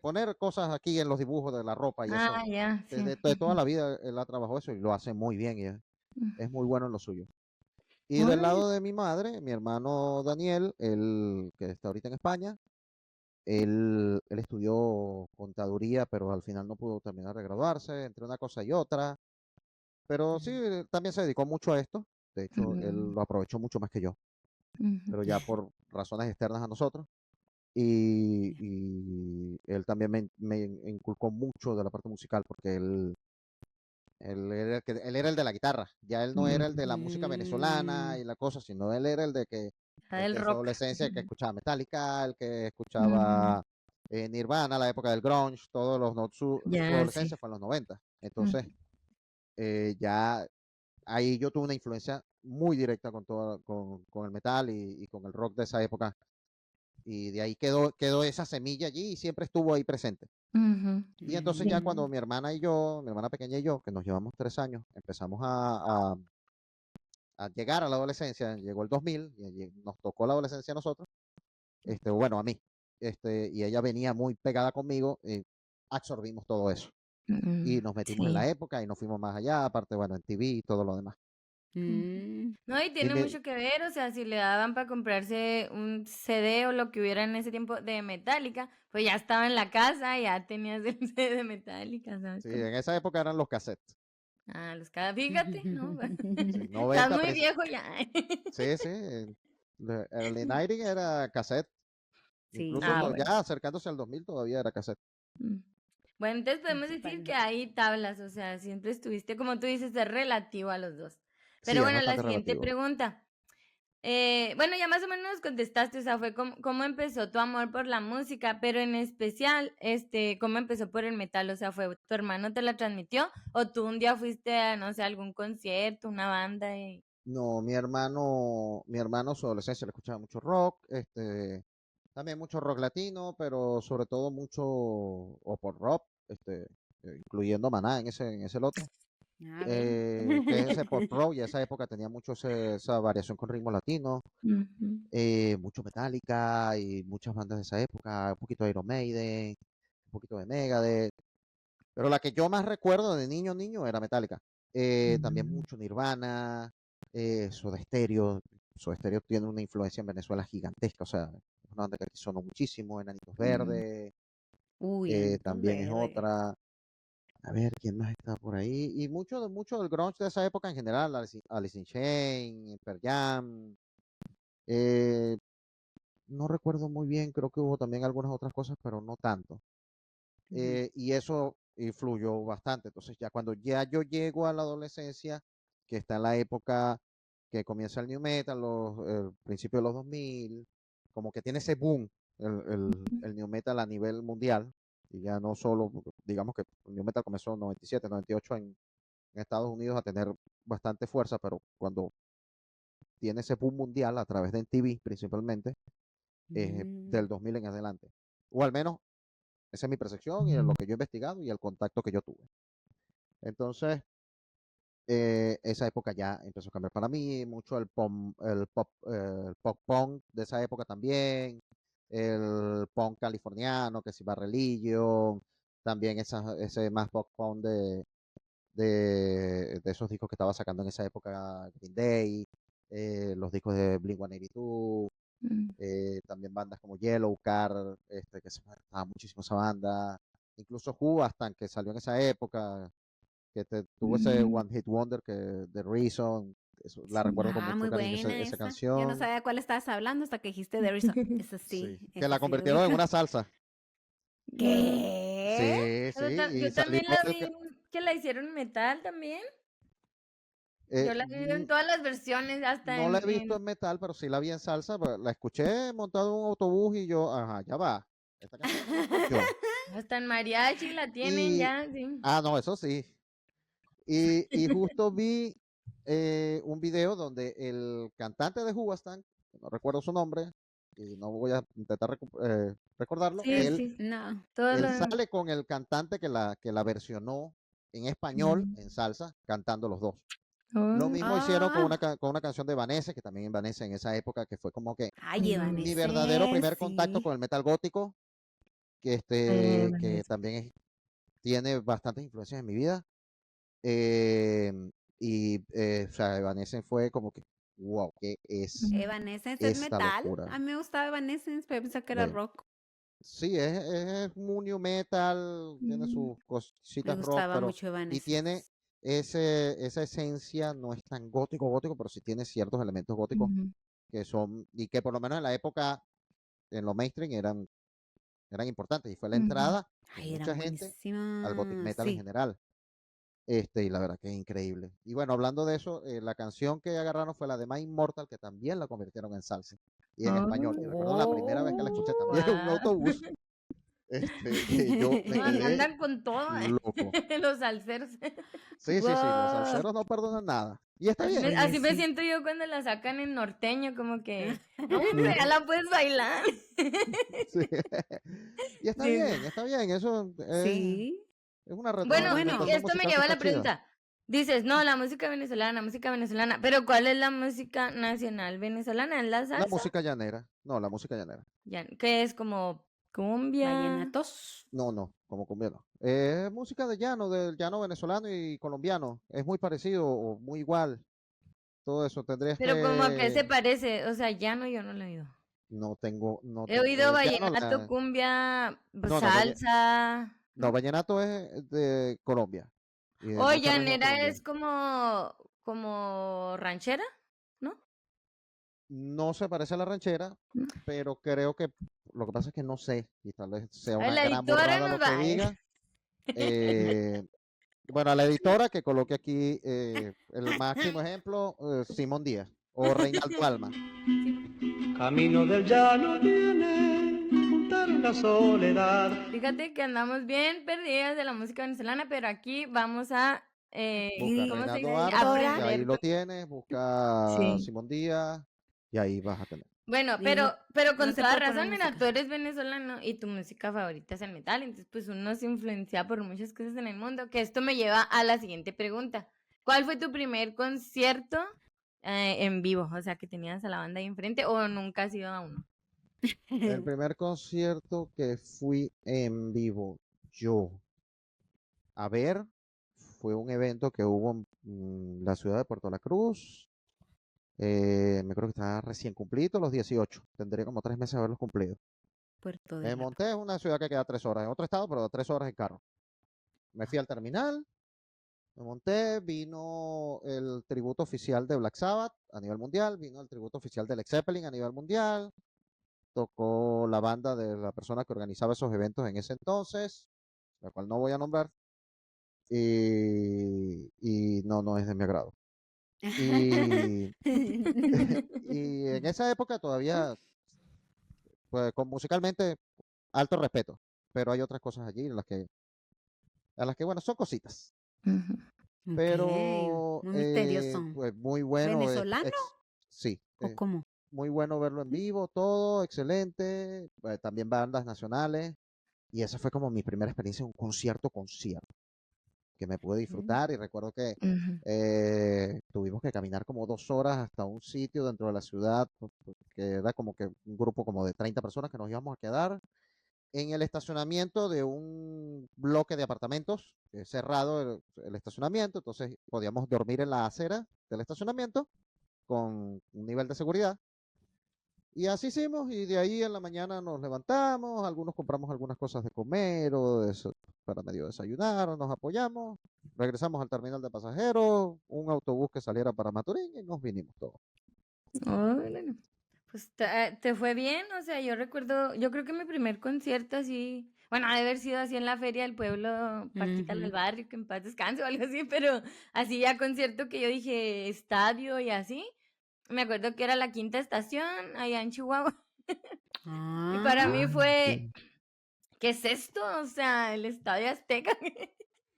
Speaker 2: poner cosas aquí en los dibujos de la ropa y eso.
Speaker 1: Ah, ya, sí.
Speaker 2: De toda la vida él ha trabajado eso y lo hace muy bien y es muy bueno en lo suyo. Y del
Speaker 1: Órale.
Speaker 2: lado de mi madre, mi hermano Daniel, él que está ahorita en España, él estudió contaduría, pero al final no pudo terminar de graduarse, entre una cosa y otra. Pero sí,
Speaker 3: Mm.
Speaker 2: él también se dedicó mucho a esto. De hecho,
Speaker 1: Mm,
Speaker 2: él lo aprovechó mucho más que yo,
Speaker 1: ujú.
Speaker 2: pero ya por razones externas a nosotros. Y él también me inculcó mucho de la parte musical, porque él era el de la guitarra. Ya él no era el de la música venezolana
Speaker 3: Mm,
Speaker 2: y la cosa, sino él era el de que
Speaker 1: La del
Speaker 2: en su
Speaker 1: rock.
Speaker 2: adolescencia, el que escuchaba Metallica, el que
Speaker 1: Ujú.
Speaker 2: escuchaba Nirvana, la época del grunge, todos los no- su
Speaker 1: Ya, sí.
Speaker 2: adolescencia fue en los 90.
Speaker 1: Mm.
Speaker 2: Entonces, ya ahí yo tuve una influencia muy directa con el metal y con el rock de esa época. Y de ahí quedó esa semilla allí y siempre estuvo ahí presente.
Speaker 1: Ujú.
Speaker 2: Y entonces ya
Speaker 3: mm,
Speaker 2: cuando mi hermana y yo, mi hermana pequeña y yo, que nos llevamos 3 años, empezamos a llegar a la adolescencia, llegó el 2000 y nos tocó la adolescencia a nosotros, bueno, a mí, y ella venía muy pegada conmigo, absorbimos todo eso. Y
Speaker 1: Mm,
Speaker 2: nos metimos en
Speaker 1: sí.
Speaker 2: la época y nos fuimos más allá, aparte, bueno, en TV y todo lo demás.
Speaker 1: Ujú.
Speaker 3: mm.
Speaker 1: No, y
Speaker 2: Y
Speaker 1: tiene
Speaker 2: mi-
Speaker 1: mucho que ver, o sea, si le daban para comprarse un CD o lo que hubiera en ese tiempo de Metallica, pues ya estaba en la casa, ya tenías el CD de Metallica, ¿sabes
Speaker 2: sí,
Speaker 1: cómo?
Speaker 2: en esa época eran los cassettes.
Speaker 1: Ah, los cada, fíjate, ¿no?
Speaker 2: Sí,
Speaker 1: Estás
Speaker 2: 90,
Speaker 1: muy viejo ya.
Speaker 2: sí, sí, el early 90 era cassette.
Speaker 3: Sí,
Speaker 2: Incluso
Speaker 1: Ah,
Speaker 3: sí.
Speaker 1: bueno.
Speaker 2: ya acercándose al 2000 todavía era cassette.
Speaker 1: Mm. Bueno, entonces podemos decir que
Speaker 3: Principalmente.
Speaker 1: hay tablas, o sea, siempre estuviste, como tú dices, es relativo a los dos.
Speaker 2: Sí,
Speaker 1: Pero
Speaker 2: es
Speaker 1: bueno, la
Speaker 2: bastante
Speaker 1: siguiente
Speaker 2: relativo.
Speaker 1: pregunta. Bueno, ya más o menos nos contestaste, o sea, fue cómo empezó tu amor por la música, pero en especial, cómo empezó por el metal, o sea, fue tu hermano te la transmitió o tú un día fuiste a, no sé, algún concierto, una banda y...
Speaker 2: No, mi hermano su adolescencia le escuchaba mucho rock, también mucho rock latino, pero sobre todo mucho o por rock, incluyendo Maná en ese lote,
Speaker 3: Ah, ve.
Speaker 2: que es ese pop rock, y esa época tenía mucho esa variación con ritmos latinos,
Speaker 1: Ujú.
Speaker 2: mucho Metallica y muchas bandas de esa época, un poquito de Iron Maiden, un poquito de Megadeth, pero la que yo más recuerdo de niño niño era Metallica. También
Speaker 1: Mm.
Speaker 2: mucho Nirvana, Soda Stereo. Soda Stereo tiene una influencia en Venezuela gigantesca, o sea, es una banda que aquí sonó muchísimo, Enanitos
Speaker 1: Mm.
Speaker 2: Verdes,
Speaker 3: Uy, Enanitos
Speaker 2: también es
Speaker 3: Verdes.
Speaker 2: otra. A ver, ¿quién más está por ahí? Y mucho del grunge de esa época en general, Alice in Chains, Pearl Jam. eh, no recuerdo muy bien, creo que hubo también algunas otras cosas, pero no tanto.
Speaker 3: Ujú.
Speaker 2: Y eso influyó bastante. Entonces ya cuando ya yo llego a la adolescencia, que está en la época que comienza el new metal, el principio de los 2000, como que tiene ese boom el new metal a nivel mundial, y ya no solo, digamos que el new metal comenzó en 97, 98 en Estados Unidos a tener bastante fuerza, pero cuando tiene ese boom mundial a través de MTV principalmente, del
Speaker 3: Mm,
Speaker 2: 2000 en adelante. O al menos esa es mi percepción y lo que yo he investigado y el contacto que yo tuve. Entonces, esa época ya empezó a cambiar para mí, mucho el pop punk de esa época también, el punk californiano, que si va Religion, también ese más pop punk de esos discos que estaba sacando en esa época Green Day, los discos de Blink-182,
Speaker 1: Mm.
Speaker 2: también bandas como Yellowcard, que se me gustaba muchísimo esa banda, incluso Who, hasta que salió en esa época, que tuvo ese
Speaker 1: Mm.
Speaker 2: One Hit Wonder, que The Reason, la
Speaker 1: Sí.
Speaker 2: recuerdo con
Speaker 3: Ah,
Speaker 2: mucho
Speaker 3: muy
Speaker 2: cariño
Speaker 3: buena
Speaker 2: esa
Speaker 3: esa. Yo no
Speaker 2: canción,
Speaker 3: sabía cuál estabas hablando hasta que dijiste The Reason.
Speaker 2: sí, que
Speaker 3: Esa
Speaker 2: la
Speaker 3: sí lo
Speaker 2: convirtieron en
Speaker 3: ubico.
Speaker 2: una salsa,
Speaker 1: Mm.
Speaker 3: ¿Qué?
Speaker 2: sí, sí,
Speaker 1: Pero
Speaker 2: y
Speaker 1: yo
Speaker 2: salió,
Speaker 1: también la vi que la hicieron metal también.
Speaker 2: eh,
Speaker 1: Yo la vi en todas las versiones, hasta
Speaker 2: no la he visto en metal, pero sí la vi en salsa. Pero la escuché montado en un autobús y yo, ajá, ya va. Esta canción la conozco yo.
Speaker 1: hasta en mariachi la tienen
Speaker 2: Y,
Speaker 1: ya, sí.
Speaker 2: no, eso sí. Y justo vi un video donde el cantante de Hubastan, no recuerdo su nombre, y no voy a intentar recordarlo,
Speaker 1: Sí,
Speaker 2: él,
Speaker 1: sí.
Speaker 3: No.
Speaker 1: Todo
Speaker 2: él
Speaker 1: lo.
Speaker 2: sale con el cantante que la versionó en español,
Speaker 1: Mm.
Speaker 2: en salsa, cantando los dos. Lo
Speaker 1: Oh.
Speaker 2: mismo hicieron con
Speaker 3: Ah,
Speaker 2: con una canción de Vanessa, que también Vanessa en esa época, que fue como que
Speaker 3: ay,
Speaker 2: mi verdadero
Speaker 3: Evanescence,
Speaker 2: primer contacto
Speaker 3: sí.
Speaker 2: con el metal gótico, que
Speaker 1: Vanessa.
Speaker 2: también tiene bastantes influencias en mi vida. Eh, o sea, Evanescence fue como que, wow, ¿qué es
Speaker 1: Mm.
Speaker 3: Evanescence es
Speaker 2: esta
Speaker 3: metal.
Speaker 2: locura?
Speaker 3: A mí me gustaba Evanescence, pero pensé que era
Speaker 2: Eh,
Speaker 3: rock.
Speaker 2: sí, es muy new metal, tiene
Speaker 1: Mm.
Speaker 2: sus
Speaker 3: Me
Speaker 2: cositas rock,
Speaker 3: gustaba
Speaker 2: pero
Speaker 3: mucho
Speaker 2: y tiene
Speaker 3: Evanescence.
Speaker 2: esa esencia, no es tan gótico, pero sí tiene ciertos elementos góticos
Speaker 1: Mm.
Speaker 2: que son, y que por lo menos en la época, en lo mainstream, eran importantes, y fue la
Speaker 1: Mm.
Speaker 2: entrada de
Speaker 3: Ay,
Speaker 2: mucha
Speaker 3: eran
Speaker 2: gente al gothic
Speaker 3: buenísimas.
Speaker 2: metal en
Speaker 3: Sí.
Speaker 2: general. Y la verdad que es increíble. Y bueno, hablando de eso, la canción que agarraron fue la de My Immortal, que también la convirtieron en salsa y en español. Y recuerdo la primera vez que la escuché
Speaker 3: Oh,
Speaker 2: también en un
Speaker 1: Guau.
Speaker 2: autobús, que yo me
Speaker 1: No,
Speaker 2: quedé
Speaker 1: andan con todo,
Speaker 2: loco.
Speaker 1: los salseros.
Speaker 2: Sí, sí, sí, los
Speaker 3: wow.
Speaker 2: salseros no perdonan nada. Y está bien.
Speaker 3: Oye,
Speaker 1: Así me
Speaker 3: sí.
Speaker 1: siento yo cuando la sacan en norteño, como que, no, hombre, ya la puedes bailar.
Speaker 2: Sí. Y está
Speaker 1: Sí.
Speaker 2: bien, está bien. Eso
Speaker 3: Sí.
Speaker 2: es una
Speaker 1: Bueno, y
Speaker 3: Bueno,
Speaker 2: retroalimentación
Speaker 1: esto me
Speaker 2: musical que
Speaker 1: lleva a
Speaker 2: está
Speaker 1: la
Speaker 2: chida.
Speaker 1: pregunta. Dices, no, la música venezolana, pero ¿cuál es la música nacional venezolana? ¿Es la
Speaker 2: La
Speaker 1: salsa?
Speaker 2: música llanera. No, la música llanera.
Speaker 1: Ya, ¿qué es como cumbia?
Speaker 3: vallenatos.
Speaker 2: No, no, como colombiano. Música de llano, del llano venezolano y colombiano. Es muy parecido o muy igual. Todo eso tendrías
Speaker 1: Pero como a qué
Speaker 2: que.
Speaker 1: se parece, o sea, llano yo no lo he oído.
Speaker 2: No tengo, no
Speaker 1: He
Speaker 2: tengo.
Speaker 1: oído
Speaker 2: Llano,
Speaker 1: vallenato, cumbia,
Speaker 2: no, no,
Speaker 1: salsa,
Speaker 2: no,
Speaker 1: ¿no?
Speaker 2: vallenato es de Colombia y de
Speaker 1: O
Speaker 2: mucha región
Speaker 1: llanera es
Speaker 2: colombiana.
Speaker 1: como ranchera, ¿no?
Speaker 2: No se parece a la ranchera,
Speaker 1: ¿No?
Speaker 2: pero creo que lo que pasa es que no sé, y tal vez sea
Speaker 1: A ver,
Speaker 2: una
Speaker 1: la
Speaker 2: gran
Speaker 1: editora
Speaker 2: burrada
Speaker 1: nos
Speaker 2: lo que
Speaker 1: va.
Speaker 2: diga. Eh, bueno, a la editora que coloque aquí el máximo ejemplo, Simón Díaz o Reinaldo Alma.
Speaker 4: Camino del llano viene juntar la soledad.
Speaker 1: Fíjate que andamos bien perdidas de la música venezolana, pero aquí vamos a,
Speaker 2: Busca
Speaker 3: Aquí,
Speaker 1: ¿cómo se
Speaker 2: Reinaldo
Speaker 1: dice?
Speaker 2: Armas y
Speaker 3: editora.
Speaker 2: ahí
Speaker 1: Aprender
Speaker 2: lo
Speaker 1: con.
Speaker 2: tienes, busca
Speaker 1: Sí.
Speaker 2: Simón Díaz y ahí vas a tener.
Speaker 1: Bueno,
Speaker 3: Y
Speaker 1: pero,
Speaker 3: no,
Speaker 1: pero
Speaker 3: no
Speaker 1: con
Speaker 3: se
Speaker 1: toda
Speaker 3: puede poner
Speaker 1: razón, mira, tú
Speaker 3: música.
Speaker 1: eres venezolano y tu música favorita es el metal, entonces pues uno se influencia por muchas cosas en el mundo, que esto me lleva a la siguiente pregunta. ¿Cuál fue tu primer concierto en vivo? O sea, que tenías a la banda ahí enfrente o nunca has ido a uno.
Speaker 2: El primer concierto que fui en vivo yo a ver fue un evento que hubo en la ciudad de Puerto La Cruz. Me creo que estaba recién cumplido los 18. Tendría como 3 meses de haberlos cumplido.
Speaker 3: Puerto de
Speaker 2: Me
Speaker 3: la
Speaker 2: monté en una ciudad que queda 3 horas, en otro estado, pero 3 horas en carro. Me fui al terminal, me monté, vino el tributo oficial de Black Sabbath a nivel mundial, vino el tributo oficial de Led Zeppelin a nivel mundial, tocó la banda de la persona que organizaba esos eventos en ese entonces, la cual no voy a nombrar, y no, no es de mi agrado. Y, y en esa época todavía, pues, musicalmente, alto respeto, pero hay otras cosas allí a las que, bueno, son cositas.
Speaker 3: Ok,
Speaker 2: Pero,
Speaker 3: muy misterioso.
Speaker 2: pues muy bueno,
Speaker 3: ¿Venezolano
Speaker 2: sí,
Speaker 3: o cómo?
Speaker 2: muy bueno verlo en vivo, todo excelente, también bandas nacionales, y esa fue como mi primera experiencia en un concierto, que me pude
Speaker 3: Ok.
Speaker 2: disfrutar, y recuerdo que
Speaker 1: Ujú.
Speaker 2: tuvimos que caminar como 2 horas hasta un sitio dentro de la ciudad, que era como que un grupo como de 30 personas que nos íbamos a quedar, en el estacionamiento de un bloque de apartamentos, cerrado el estacionamiento, entonces podíamos dormir en la acera del estacionamiento con un nivel de seguridad. Y así hicimos, y de ahí en la mañana nos levantamos, algunos compramos algunas cosas de comer para medio desayunar, nos apoyamos, regresamos al terminal de pasajeros, un autobús que saliera para Maturín y nos vinimos todos.
Speaker 1: Órale. Pues te fue bien, o sea, yo recuerdo, yo creo que mi primer concierto así, bueno, ha de haber sido así en la feria del pueblo, Paquita del
Speaker 3: Ujú.
Speaker 1: Barrio, que en paz descanse o algo así, pero así ya concierto que yo dije estadio y así, me acuerdo que era la Quinta Estación allá en Chihuahua, y para mí
Speaker 3: Ah,
Speaker 1: fue,
Speaker 2: Sí,
Speaker 1: ¿qué es esto? O sea, el Estadio Azteca,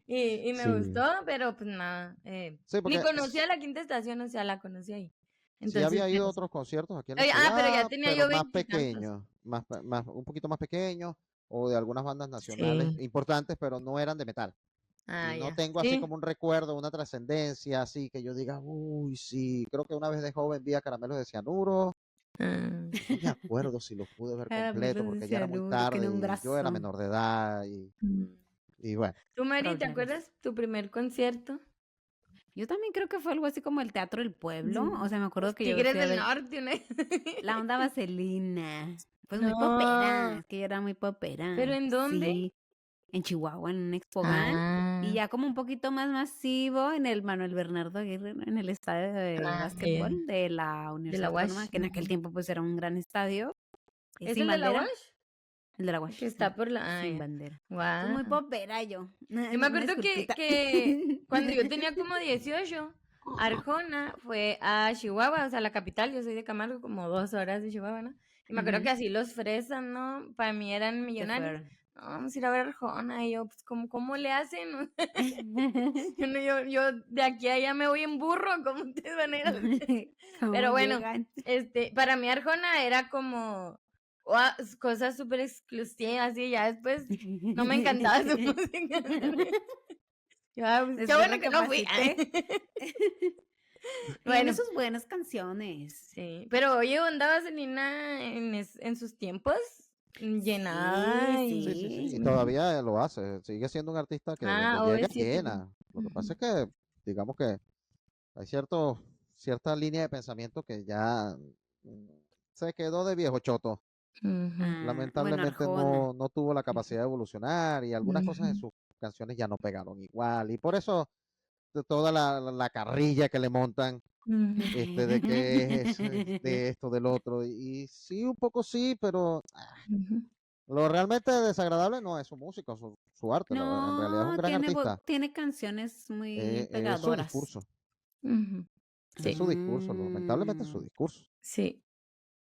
Speaker 1: y me
Speaker 2: sí,
Speaker 1: gustó, pero pues nada,
Speaker 2: sí,
Speaker 1: ni
Speaker 2: porque
Speaker 1: conocía la Quinta Estación, o sea, la conocí ahí,
Speaker 2: sí
Speaker 1: entonces,
Speaker 2: había ido
Speaker 1: pero
Speaker 2: a otros conciertos aquí en la
Speaker 1: oye, pero ya
Speaker 2: ciudad,
Speaker 1: tenía
Speaker 2: pero
Speaker 1: yo
Speaker 2: más
Speaker 1: veintitantos.
Speaker 2: pequeños, un poquito más pequeños, o de algunas bandas nacionales
Speaker 1: Sí.
Speaker 2: importantes, pero no eran de metal.
Speaker 1: Ah,
Speaker 2: Y no
Speaker 1: ya.
Speaker 2: tengo así
Speaker 1: Sí.
Speaker 2: como un recuerdo, una trascendencia, así que yo diga, uy, sí, creo que una vez de joven vi a Caramelos de Cianuro,
Speaker 1: Ah.
Speaker 2: y no me acuerdo si lo pude ver completo
Speaker 3: caramelos de
Speaker 2: porque ya era muy
Speaker 3: cianuro, qué
Speaker 2: tarde y yo era
Speaker 3: nombrazo.
Speaker 2: menor de edad
Speaker 1: Mm.
Speaker 2: y bueno,
Speaker 1: ¿Tú, Mari, te
Speaker 3: Problemas.
Speaker 1: acuerdas tu primer concierto?
Speaker 3: Yo también creo que fue algo así como el Teatro del Pueblo. O
Speaker 1: Sí.
Speaker 3: sea, me acuerdo
Speaker 1: Los
Speaker 3: que yo
Speaker 1: Tigres
Speaker 3: fui a
Speaker 1: del
Speaker 3: ver
Speaker 1: Norte, ¿no?
Speaker 3: la onda vaselina. Pues muy popera.
Speaker 1: No.
Speaker 3: Es que yo era muy
Speaker 1: ¿Pero
Speaker 3: popera.
Speaker 1: en dónde?
Speaker 3: Sí, en Chihuahua, en un expogal. Y
Speaker 1: Ah,
Speaker 3: ya como un poquito más masivo en el Manuel Bernardo Aguirre, ¿no? En el estadio de
Speaker 1: ya, ya.
Speaker 3: básquetbol de la
Speaker 1: De
Speaker 3: Universidad
Speaker 1: la
Speaker 3: Autónoma,
Speaker 1: Wash.
Speaker 3: que en aquel tiempo pues era un gran estadio.
Speaker 1: ¿Es
Speaker 3: Sin
Speaker 1: el de la
Speaker 3: bandera.
Speaker 1: Wash?
Speaker 3: El de la
Speaker 1: El
Speaker 3: Wash,
Speaker 1: que
Speaker 3: sí.
Speaker 1: está por la. Ah,
Speaker 3: Sin
Speaker 1: ya.
Speaker 3: bandera. Pues muy
Speaker 1: Guau.
Speaker 3: popera yo.
Speaker 1: Yo me
Speaker 3: Una
Speaker 1: acuerdo que,
Speaker 3: disculpita.
Speaker 1: que cuando yo tenía como 18, Arjona fue a Chihuahua, o sea, la capital, yo soy de Camargo, como 2 horas de Chihuahua, ¿no? Y me acuerdo que
Speaker 3: Ujú.
Speaker 1: así los fresas, ¿no? Para mí eran
Speaker 3: Se
Speaker 1: millonarios.
Speaker 3: fueron.
Speaker 1: No, vamos a ir a ver a Arjona. Y yo, pues, ¿cómo le hacen? Yo, no, yo de aquí a allá me voy en burro, ¿cómo ustedes van a ir
Speaker 3: ¿Cómo
Speaker 1: Pero bueno,
Speaker 3: llegan?
Speaker 1: para mí Arjona era como cosas súper exclusivas y ya después no me encantaba su música. Yo, pues, qué
Speaker 3: Después
Speaker 1: bueno que no fui.
Speaker 3: recapacité. Tiene
Speaker 1: Bueno,
Speaker 3: sus buenas canciones.
Speaker 1: sí. Pero oye, Onda Vaselina en sus tiempos
Speaker 3: Sí,
Speaker 1: llenada
Speaker 2: sí, sí,
Speaker 1: y...
Speaker 2: sí, y
Speaker 3: sí.
Speaker 2: todavía lo hace, sigue siendo un artista que donde
Speaker 1: Ah, hoy
Speaker 2: llega
Speaker 1: sí, tipo.
Speaker 2: llena. Lo que pasa
Speaker 1: Ujú.
Speaker 2: es que, digamos que hay cierta línea de pensamiento que ya mm, se quedó de viejo choto.
Speaker 1: Ujú.
Speaker 3: Ah, bueno,
Speaker 2: Lamentablemente
Speaker 3: Arjona.
Speaker 2: no tuvo la capacidad de evolucionar y algunas cosas de
Speaker 1: Ujú.
Speaker 2: sus canciones ya no pegaron igual. Y por eso de toda la carrilla que le montan,
Speaker 1: Ujú.
Speaker 2: de que de esto, del otro. Y sí, un poco sí, pero
Speaker 1: Ujú.
Speaker 2: lo realmente desagradable no es su música, su arte. En realidad es un
Speaker 3: No,
Speaker 2: gran artista.
Speaker 3: tiene canciones muy
Speaker 2: Es su
Speaker 3: pegadoras.
Speaker 2: discurso.
Speaker 1: Ujú.
Speaker 2: Es
Speaker 1: Sí,
Speaker 2: su discurso. Lamentablemente es su
Speaker 3: Mm.
Speaker 2: discurso.
Speaker 1: sí,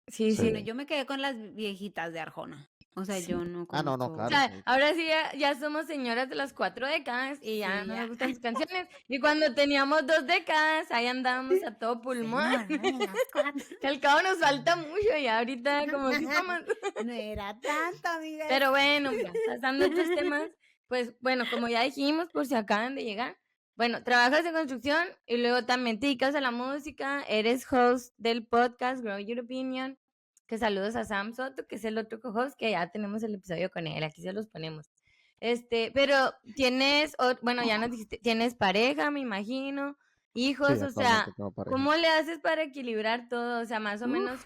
Speaker 1: sí, sí.
Speaker 3: Bueno,
Speaker 2: Sí.
Speaker 3: yo me quedé con las viejitas de Arjona. O sea,
Speaker 1: Sí.
Speaker 3: yo no
Speaker 2: Ah, no, no,
Speaker 1: O
Speaker 2: claro.
Speaker 3: conozco.
Speaker 1: sea, ahora sí ya somos señoras de las 4 décadas y ya
Speaker 3: Sí,
Speaker 1: no nos
Speaker 3: ya.
Speaker 1: gustan sus canciones. Y cuando teníamos 2 décadas, ahí andábamos a todo pulmón.
Speaker 3: Señora de las cuatro.
Speaker 1: Que al cabo nos falta mucho y ahorita como que somos.
Speaker 3: No era tanto, amigas.
Speaker 1: Pero bueno, ya, pasando a otros temas, pues bueno, como ya dijimos, por si acaban de llegar, bueno, trabajas en construcción y luego también te dedicas a la música, eres host del podcast Grow Your Opinion, que saludos a Sam Soto, que es el otro co-host, que ya tenemos el episodio con él, aquí se los ponemos. Pero tienes, bueno, ya nos dijiste, tienes pareja, me imagino,
Speaker 2: Sí,
Speaker 1: hijos, o
Speaker 2: actualmente
Speaker 1: sea,
Speaker 2: tengo pareja.
Speaker 1: ¿cómo le haces para equilibrar todo? O sea, más o menos,
Speaker 3: Uf,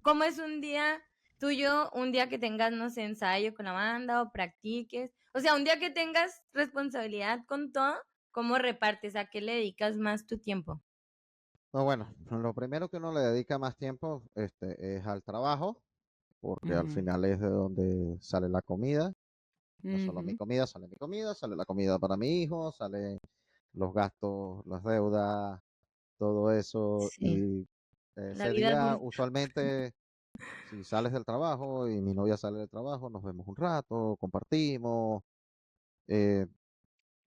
Speaker 1: ¿cómo es un día tuyo, un día que tengas, no sé, ensayo con la banda o practiques? O sea, un día que tengas responsabilidad con todo, ¿cómo repartes? ¿A qué le dedicas más tu tiempo?
Speaker 2: No, bueno, lo primero que uno le dedica más tiempo es al trabajo, porque al
Speaker 3: ujú,
Speaker 2: final es de donde sale la comida. No solo mi
Speaker 3: ujú,
Speaker 2: comida, sale mi comida, sale la comida para mi hijo, sale los gastos, las deudas, todo eso.
Speaker 1: Sí,
Speaker 2: Y
Speaker 1: la
Speaker 2: ese
Speaker 1: vida
Speaker 2: día,
Speaker 1: adulta.
Speaker 2: usualmente, si sales del trabajo y mi novia sale del trabajo, nos vemos un rato, compartimos eh,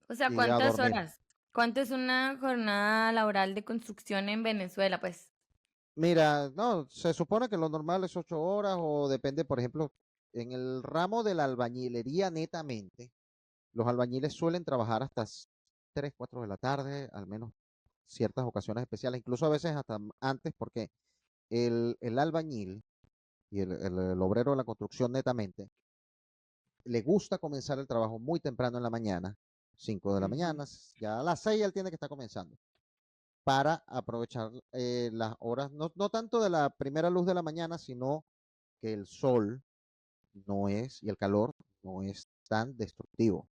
Speaker 1: O sea,
Speaker 2: y a
Speaker 1: ¿cuántas
Speaker 2: dormir.
Speaker 1: horas? ¿Cuánto es una jornada laboral de construcción en Venezuela? Pues,
Speaker 2: Mira, no, se supone que lo normal es 8 horas o depende, por ejemplo, en el ramo de la albañilería netamente, los albañiles suelen trabajar hasta 3, 4 de la tarde, al menos ciertas ocasiones especiales, incluso a veces hasta antes, porque el albañil y el obrero de la construcción netamente le gusta comenzar el trabajo muy temprano en la mañana, 5 de la mañana, ya a las 6 él tiene que estar comenzando, para aprovechar las horas, no tanto de la primera luz de la mañana, sino que el sol y el calor no es tan destructivo.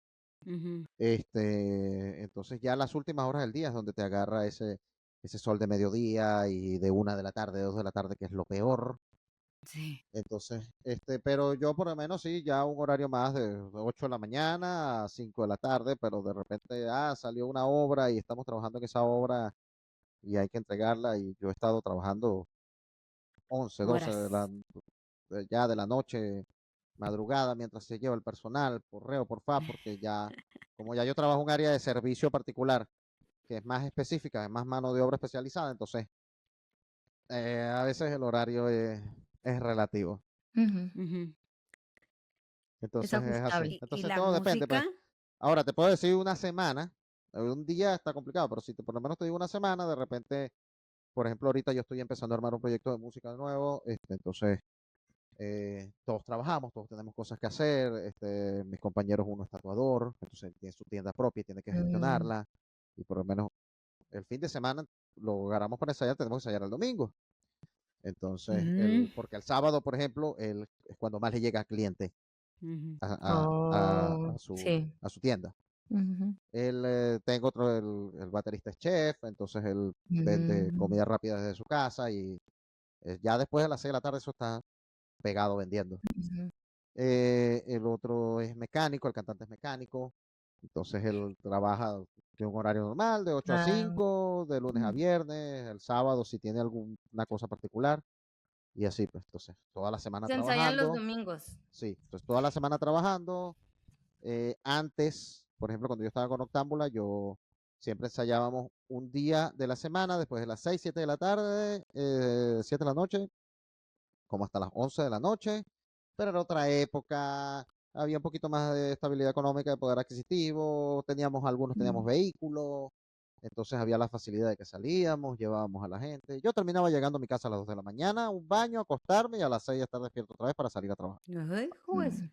Speaker 3: Ujú.
Speaker 2: Entonces ya las últimas horas del día es donde te agarra ese sol de mediodía y de 1 de la tarde, 2 de la tarde, que es lo peor.
Speaker 3: Sí.
Speaker 2: Entonces, pero yo por lo menos sí, ya un horario más de 8 de la mañana a 5 de la tarde, pero de repente, salió una obra y estamos trabajando en esa obra y hay que entregarla, y yo he estado trabajando 11, 12
Speaker 3: Horas.
Speaker 2: ya de la noche, madrugada, mientras se lleva el personal, por reo, por fa, porque como ya yo trabajo en un área de servicio particular, que es más específica, es más mano de obra especializada, entonces a veces el horario es relativo.
Speaker 1: Ujú.
Speaker 3: Ujú.
Speaker 1: Es
Speaker 2: Entonces es así.
Speaker 1: ajustable.
Speaker 3: ¿Y
Speaker 2: Entonces
Speaker 3: la
Speaker 2: todo depende,
Speaker 3: música?
Speaker 2: pues. Ahora te puedo decir una semana, un día está complicado, pero si por lo menos te digo una semana, de repente, por ejemplo, ahorita yo estoy empezando a armar un proyecto de música nuevo, entonces todos trabajamos, todos tenemos cosas que hacer, mis compañeros, uno es tatuador, entonces tiene su tienda propia y tiene que
Speaker 1: Mm,
Speaker 2: gestionarla, y por lo menos el fin de semana lo agarramos para ensayar, tenemos que ensayar el domingo. Entonces,
Speaker 3: Mm.
Speaker 2: porque el sábado, por ejemplo, es cuando más le llega al cliente
Speaker 3: Ujú.
Speaker 1: Oh, sí.
Speaker 2: a su tienda.
Speaker 1: Ujú.
Speaker 2: Tengo otro, el baterista es chef, entonces él vende
Speaker 1: Mm,
Speaker 2: comida rápida desde su casa, y ya después de las 6 de la tarde eso está pegado vendiendo.
Speaker 1: ujú.
Speaker 2: El otro es mecánico, el cantante es mecánico, entonces él trabaja de un horario normal, de 8 a
Speaker 1: Ah,
Speaker 2: 5, de lunes a
Speaker 1: mm.
Speaker 2: viernes, el sábado si tiene alguna cosa particular, y así, pues, entonces, toda la semana
Speaker 1: Se ensayan los
Speaker 2: trabajando,
Speaker 1: domingos.
Speaker 2: sí, entonces toda la semana trabajando. Antes, por ejemplo, cuando yo estaba con Octámbula, yo siempre ensayábamos un día de la semana, después de las 6, 7 de la tarde, 7 de la noche, como hasta las 11 de la noche, pero era otra época, había un poquito más de estabilidad económica, de poder adquisitivo, algunos teníamos
Speaker 1: Mm.
Speaker 2: vehículos, entonces había la facilidad de que salíamos, llevábamos a la gente. Yo terminaba llegando a mi casa a las 2 de la mañana, un baño, acostarme, y a las 6 estar despierto otra vez para salir a trabajar.
Speaker 3: Ay, juez.
Speaker 1: Mm.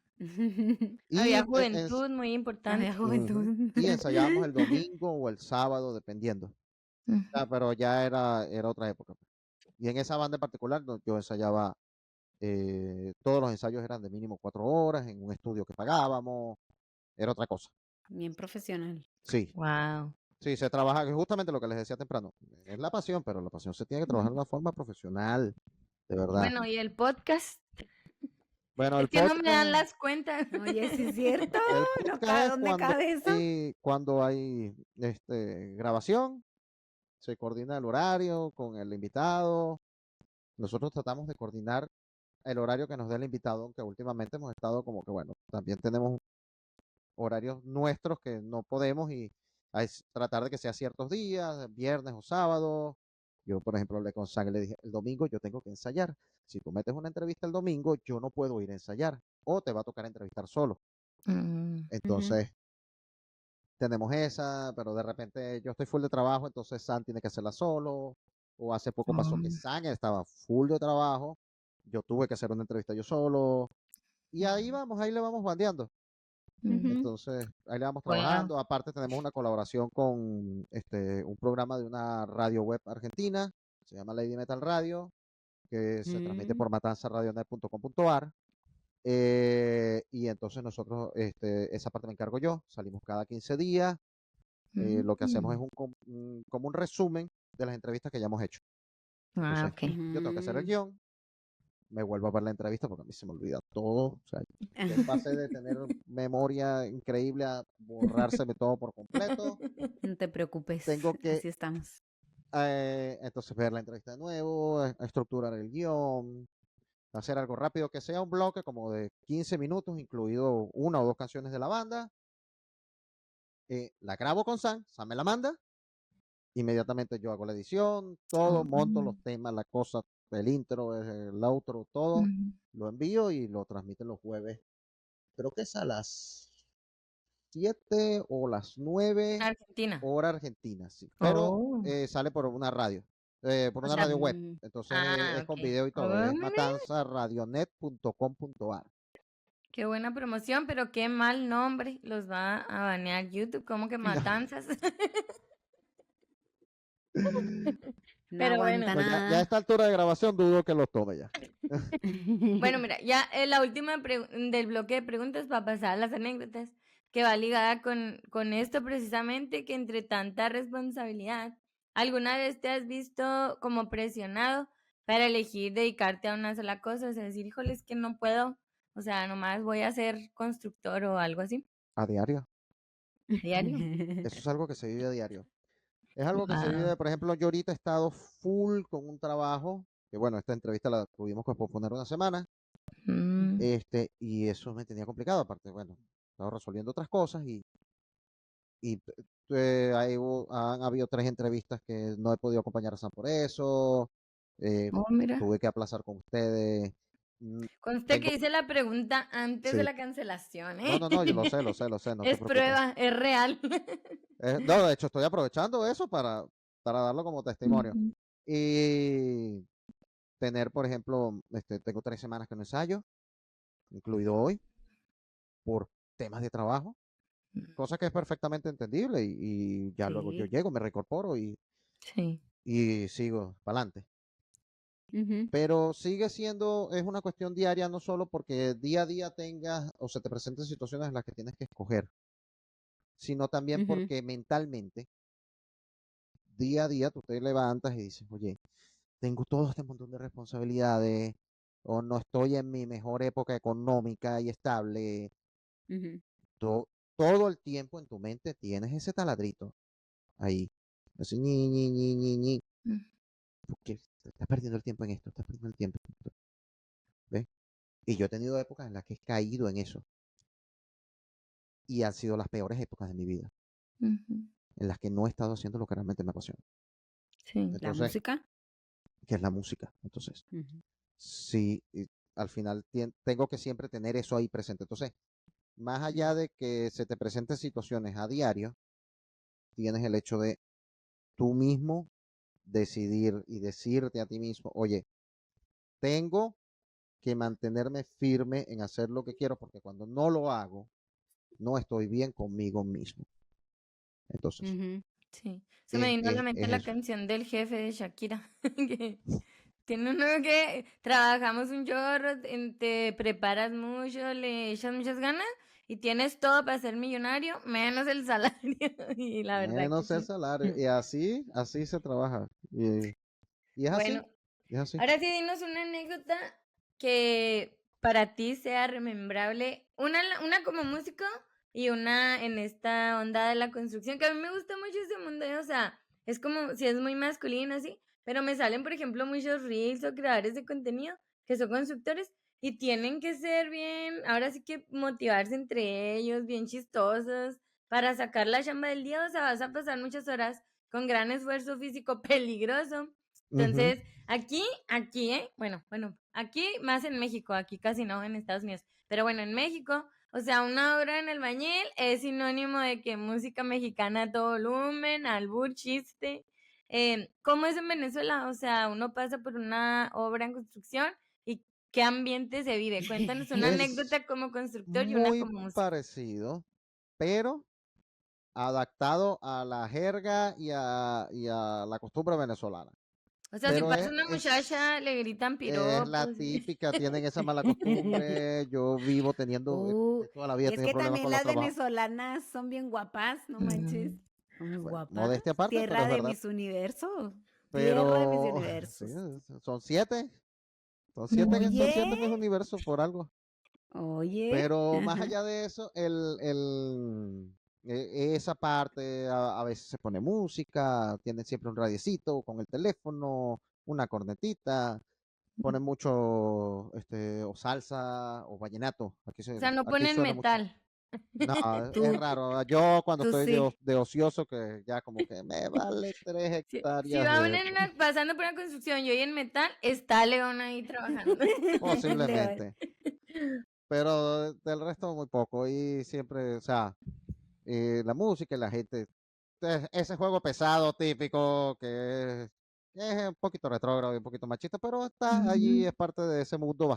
Speaker 2: Y,
Speaker 1: Había juventud muy
Speaker 3: Había
Speaker 1: importante.
Speaker 2: ujú,
Speaker 3: juventud.
Speaker 2: y ensayábamos el domingo o el sábado, dependiendo.
Speaker 1: Ujú.
Speaker 2: Pero ya era otra época, pues. Y en esa banda en particular, yo ensayaba, todos los ensayos eran de mínimo 4 horas, en un estudio que pagábamos, era otra cosa.
Speaker 3: Bien profesional.
Speaker 2: Sí,
Speaker 1: Wow.
Speaker 2: sí, se trabaja, que justamente lo que les decía temprano, es la pasión, pero la pasión se tiene que trabajar de una forma profesional, de verdad.
Speaker 1: Bueno, y el podcast.
Speaker 2: Bueno,
Speaker 1: Es que no me dan las cuentas.
Speaker 3: Oye, sí es cierto.
Speaker 2: el
Speaker 3: No
Speaker 2: podcast
Speaker 3: cabe,
Speaker 2: es
Speaker 3: ¿dónde cabe eso?
Speaker 2: cuando hay grabación, se coordina el horario con el invitado. Nosotros tratamos de coordinar el horario que nos dé el invitado, aunque últimamente hemos estado como que, bueno, también tenemos horarios nuestros que no podemos, y tratar de que sea ciertos días, viernes o sábado. Yo, por ejemplo, hablé con Sang y le dije, el domingo yo tengo que ensayar. Si tú metes una entrevista el domingo, yo no puedo ir a ensayar, o te va a tocar entrevistar solo.
Speaker 1: Mm,
Speaker 3: Ujú.
Speaker 2: Entonces, tenemos esa, pero de repente yo estoy full de trabajo, entonces San tiene que hacerla solo. O hace poco pasó que
Speaker 1: oh,
Speaker 2: San estaba full de trabajo, yo tuve que hacer una entrevista yo solo, y ahí le vamos bandeando.
Speaker 1: mm.
Speaker 3: Ujú.
Speaker 2: Entonces, ahí le vamos
Speaker 1: Wow.
Speaker 2: trabajando. Aparte, tenemos una colaboración con un programa de una radio web argentina, se llama Lady Metal Radio, que se transmite
Speaker 3: Mm.
Speaker 2: por matanzaradionet.com.ar. Y entonces nosotros, esa parte me encargo yo, salimos cada 15 días. Lo que hacemos es
Speaker 1: Mm.
Speaker 2: como un resumen de las entrevistas que ya hemos hecho.
Speaker 1: Ah,
Speaker 2: Entonces,
Speaker 1: ok.
Speaker 2: yo tengo que hacer el
Speaker 3: Ujú.
Speaker 2: guión, me vuelvo a ver la entrevista porque a mí se me olvida todo. O sea, yo pasé de tener memoria increíble a borrárseme todo por completo.
Speaker 3: No te preocupes,
Speaker 2: Tengo que
Speaker 3: así estamos.
Speaker 2: entonces ver la entrevista de nuevo, estructurar el guión, hacer algo rápido, que sea un bloque como de 15 minutos, incluido 1 o 2 canciones de la banda. La grabo con Sam me la manda. Inmediatamente yo hago la edición, todo, monto los
Speaker 1: Mm,
Speaker 2: temas, la cosa, el intro, el outro, todo,
Speaker 1: mm.
Speaker 2: lo envío y lo transmiten los jueves. Creo que es a las 7 o las 9
Speaker 1: Argentina.
Speaker 2: hora argentina, sí. Pero
Speaker 1: Oh.
Speaker 2: sale por
Speaker 1: O
Speaker 2: una
Speaker 1: sea,
Speaker 2: radio web.
Speaker 3: Mm.
Speaker 2: Entonces
Speaker 1: ah,
Speaker 2: es con
Speaker 1: ok.
Speaker 2: video y todo.
Speaker 1: Oh,
Speaker 2: Es
Speaker 1: mira.
Speaker 2: matanzaradionet.com.ar.
Speaker 1: Qué buena promoción, pero qué mal nombre. Los va a banear YouTube, como que matanzas.
Speaker 3: No
Speaker 1: Pero bueno.
Speaker 3: aguanta
Speaker 2: Pues ya a
Speaker 3: nada.
Speaker 2: esta altura de grabación dudo que los tome ya.
Speaker 1: Bueno, mira, ya la última del bloque de preguntas para pasar a las anécdotas, que va ligada con esto precisamente, que entre tanta responsabilidad, ¿alguna vez te has visto como presionado para elegir dedicarte a una sola cosa? O sea, decir, híjole, es que no puedo, o sea, nomás voy a ser constructor o algo así,
Speaker 2: A diario.
Speaker 1: diario.
Speaker 2: Eso es algo que se vive a diario. Es algo que se
Speaker 1: Wow.
Speaker 2: vive, por ejemplo, yo ahorita he estado full con un trabajo, que bueno, esta entrevista la tuvimos que posponer una semana,
Speaker 1: Mm,
Speaker 2: y eso me tenía complicado, aparte, bueno, estaba resolviendo otras cosas y han habido 3 entrevistas que no he podido acompañar a Sam por eso,
Speaker 1: oh, mira.
Speaker 2: tuve que aplazar con ustedes. mm,
Speaker 1: Conste que
Speaker 2: Tengo,
Speaker 1: hice la pregunta antes de
Speaker 2: sí,
Speaker 1: la cancelación,
Speaker 2: no,
Speaker 1: ¿eh?
Speaker 2: no, no, yo lo sé, no te
Speaker 1: Es
Speaker 2: preocupes.
Speaker 1: prueba, es real.
Speaker 2: No, de hecho, estoy aprovechando eso para darlo como testimonio.
Speaker 1: Ujú.
Speaker 2: Y tener, por ejemplo, tengo 3 semanas que no ensayo, incluido hoy, por temas de trabajo, cosa que es perfectamente entendible y ya luego yo
Speaker 3: Sí.
Speaker 2: llego, me reincorporo
Speaker 1: Sí.
Speaker 2: y sigo para adelante.
Speaker 3: Ujú,
Speaker 2: Pero sigue siendo, es una cuestión diaria, no solo porque día a día tengas o se te presenten situaciones en las que tienes que escoger, sino también
Speaker 3: ujú,
Speaker 2: porque mentalmente, día a día tú te levantas y dices, oye, tengo todo este montón de responsabilidades, o no estoy en mi mejor época económica y estable.
Speaker 3: ujú.
Speaker 2: Todo el tiempo en tu mente tienes ese taladrito ahí. Así, ñi, ñi, ñi, ñi, ñi.
Speaker 1: Mm,
Speaker 2: Porque estás perdiendo el tiempo en esto, estás perdiendo el tiempo. ¿Ves? Y yo he tenido épocas en las que he caído en eso. Y han sido las peores épocas de mi vida,
Speaker 1: ujú.
Speaker 2: en las que no he estado haciendo lo que realmente me apasiona.
Speaker 1: Sí.
Speaker 3: La
Speaker 2: Entonces,
Speaker 3: música.
Speaker 2: ¿qué es la música? Entonces,
Speaker 3: Ujú.
Speaker 2: sí, y al final tengo que siempre tener eso ahí presente. Entonces, más allá
Speaker 3: Mm.
Speaker 2: de que se te presenten situaciones a diario, tienes el hecho de tú mismo decidir y decirte a ti mismo, oye, tengo que mantenerme firme en hacer lo que quiero, porque cuando no lo hago, no estoy bien conmigo mismo. Entonces,
Speaker 3: Ujú.
Speaker 1: Sí. Se me vino a la mente
Speaker 2: es
Speaker 1: la
Speaker 2: eso.
Speaker 1: canción del jefe de Shakira. Que tiene uno que trabajamos un chorro, te preparas mucho, le echas muchas ganas y tienes todo para ser millonario, menos el salario. Y la verdad que
Speaker 2: Menos el
Speaker 1: sí.
Speaker 2: salario. Y así se trabaja. Y es así,
Speaker 1: Bueno,
Speaker 2: es así.
Speaker 1: ahora sí dinos una anécdota que para ti sea remembrable, una como músico y una en esta onda de la construcción, que a mí me gusta mucho ese mundo, o sea, es como si es muy masculino así, pero me salen, por ejemplo, muchos reels o creadores de contenido que son constructores y tienen que ser bien, ahora sí que motivarse entre ellos, bien chistosos, para sacar la chamba del día, o sea, vas a pasar muchas horas con gran esfuerzo físico peligroso.
Speaker 2: Ujú.
Speaker 1: Entonces, aquí, bueno, aquí más en México, aquí casi no en Estados Unidos, pero bueno, en México, o sea, una obra en albañil es sinónimo de que música mexicana a todo volumen, albur, chiste. ¿Cómo es en Venezuela? O sea, uno pasa por una obra en construcción y qué ambiente se vive. Cuéntanos una
Speaker 2: Es
Speaker 1: anécdota como constructor y una
Speaker 2: muy
Speaker 1: como músico.
Speaker 2: parecido, pero adaptado a la jerga y a la costumbre venezolana.
Speaker 1: O sea, si
Speaker 2: Pero
Speaker 1: pasa una muchacha, le gritan
Speaker 2: es la
Speaker 1: piropos.
Speaker 2: típica, tienen esa mala costumbre. Yo vivo teniendo,
Speaker 3: Uh,
Speaker 2: de toda la vida he
Speaker 3: y es
Speaker 2: tenido
Speaker 3: que
Speaker 2: problemas
Speaker 3: también
Speaker 2: con los
Speaker 3: las
Speaker 2: trabajos.
Speaker 3: venezolanas son bien guapas, no manches.
Speaker 1: Mm.
Speaker 3: Somos
Speaker 2: Bueno,
Speaker 3: guapas.
Speaker 2: modestia aparte, pero
Speaker 3: Tierra
Speaker 2: es
Speaker 3: de
Speaker 2: verdad.
Speaker 3: mis universos. Tierra de mis
Speaker 2: Pero sí,
Speaker 3: universos.
Speaker 2: son 7. Son 7 mis
Speaker 3: Oye,
Speaker 2: universos por algo.
Speaker 3: oye.
Speaker 2: Pero más
Speaker 3: Ajá.
Speaker 2: allá de eso, esa parte a veces se pone música, tienen siempre un radiecito con el teléfono, una cornetita, ponen mucho o salsa o vallenato.
Speaker 1: O sea, no
Speaker 2: Aquí
Speaker 1: ponen
Speaker 2: suena mucho.
Speaker 1: metal.
Speaker 2: No, es
Speaker 3: Tú,
Speaker 2: raro. Yo cuando
Speaker 3: tú
Speaker 2: estoy
Speaker 3: sí.
Speaker 2: de ocioso, que ya como que me vale 3
Speaker 1: Si
Speaker 2: hectáreas
Speaker 1: va
Speaker 2: de
Speaker 1: pasando por una construcción y oye en metal, está León ahí trabajando.
Speaker 3: León.
Speaker 2: posiblemente. Pero del resto muy poco. Y siempre, o sea, la música y la gente. Ese juego pesado típico que es un poquito retrógrado y un poquito machista, pero está allí,
Speaker 1: Ujú.
Speaker 2: es parte de ese mundo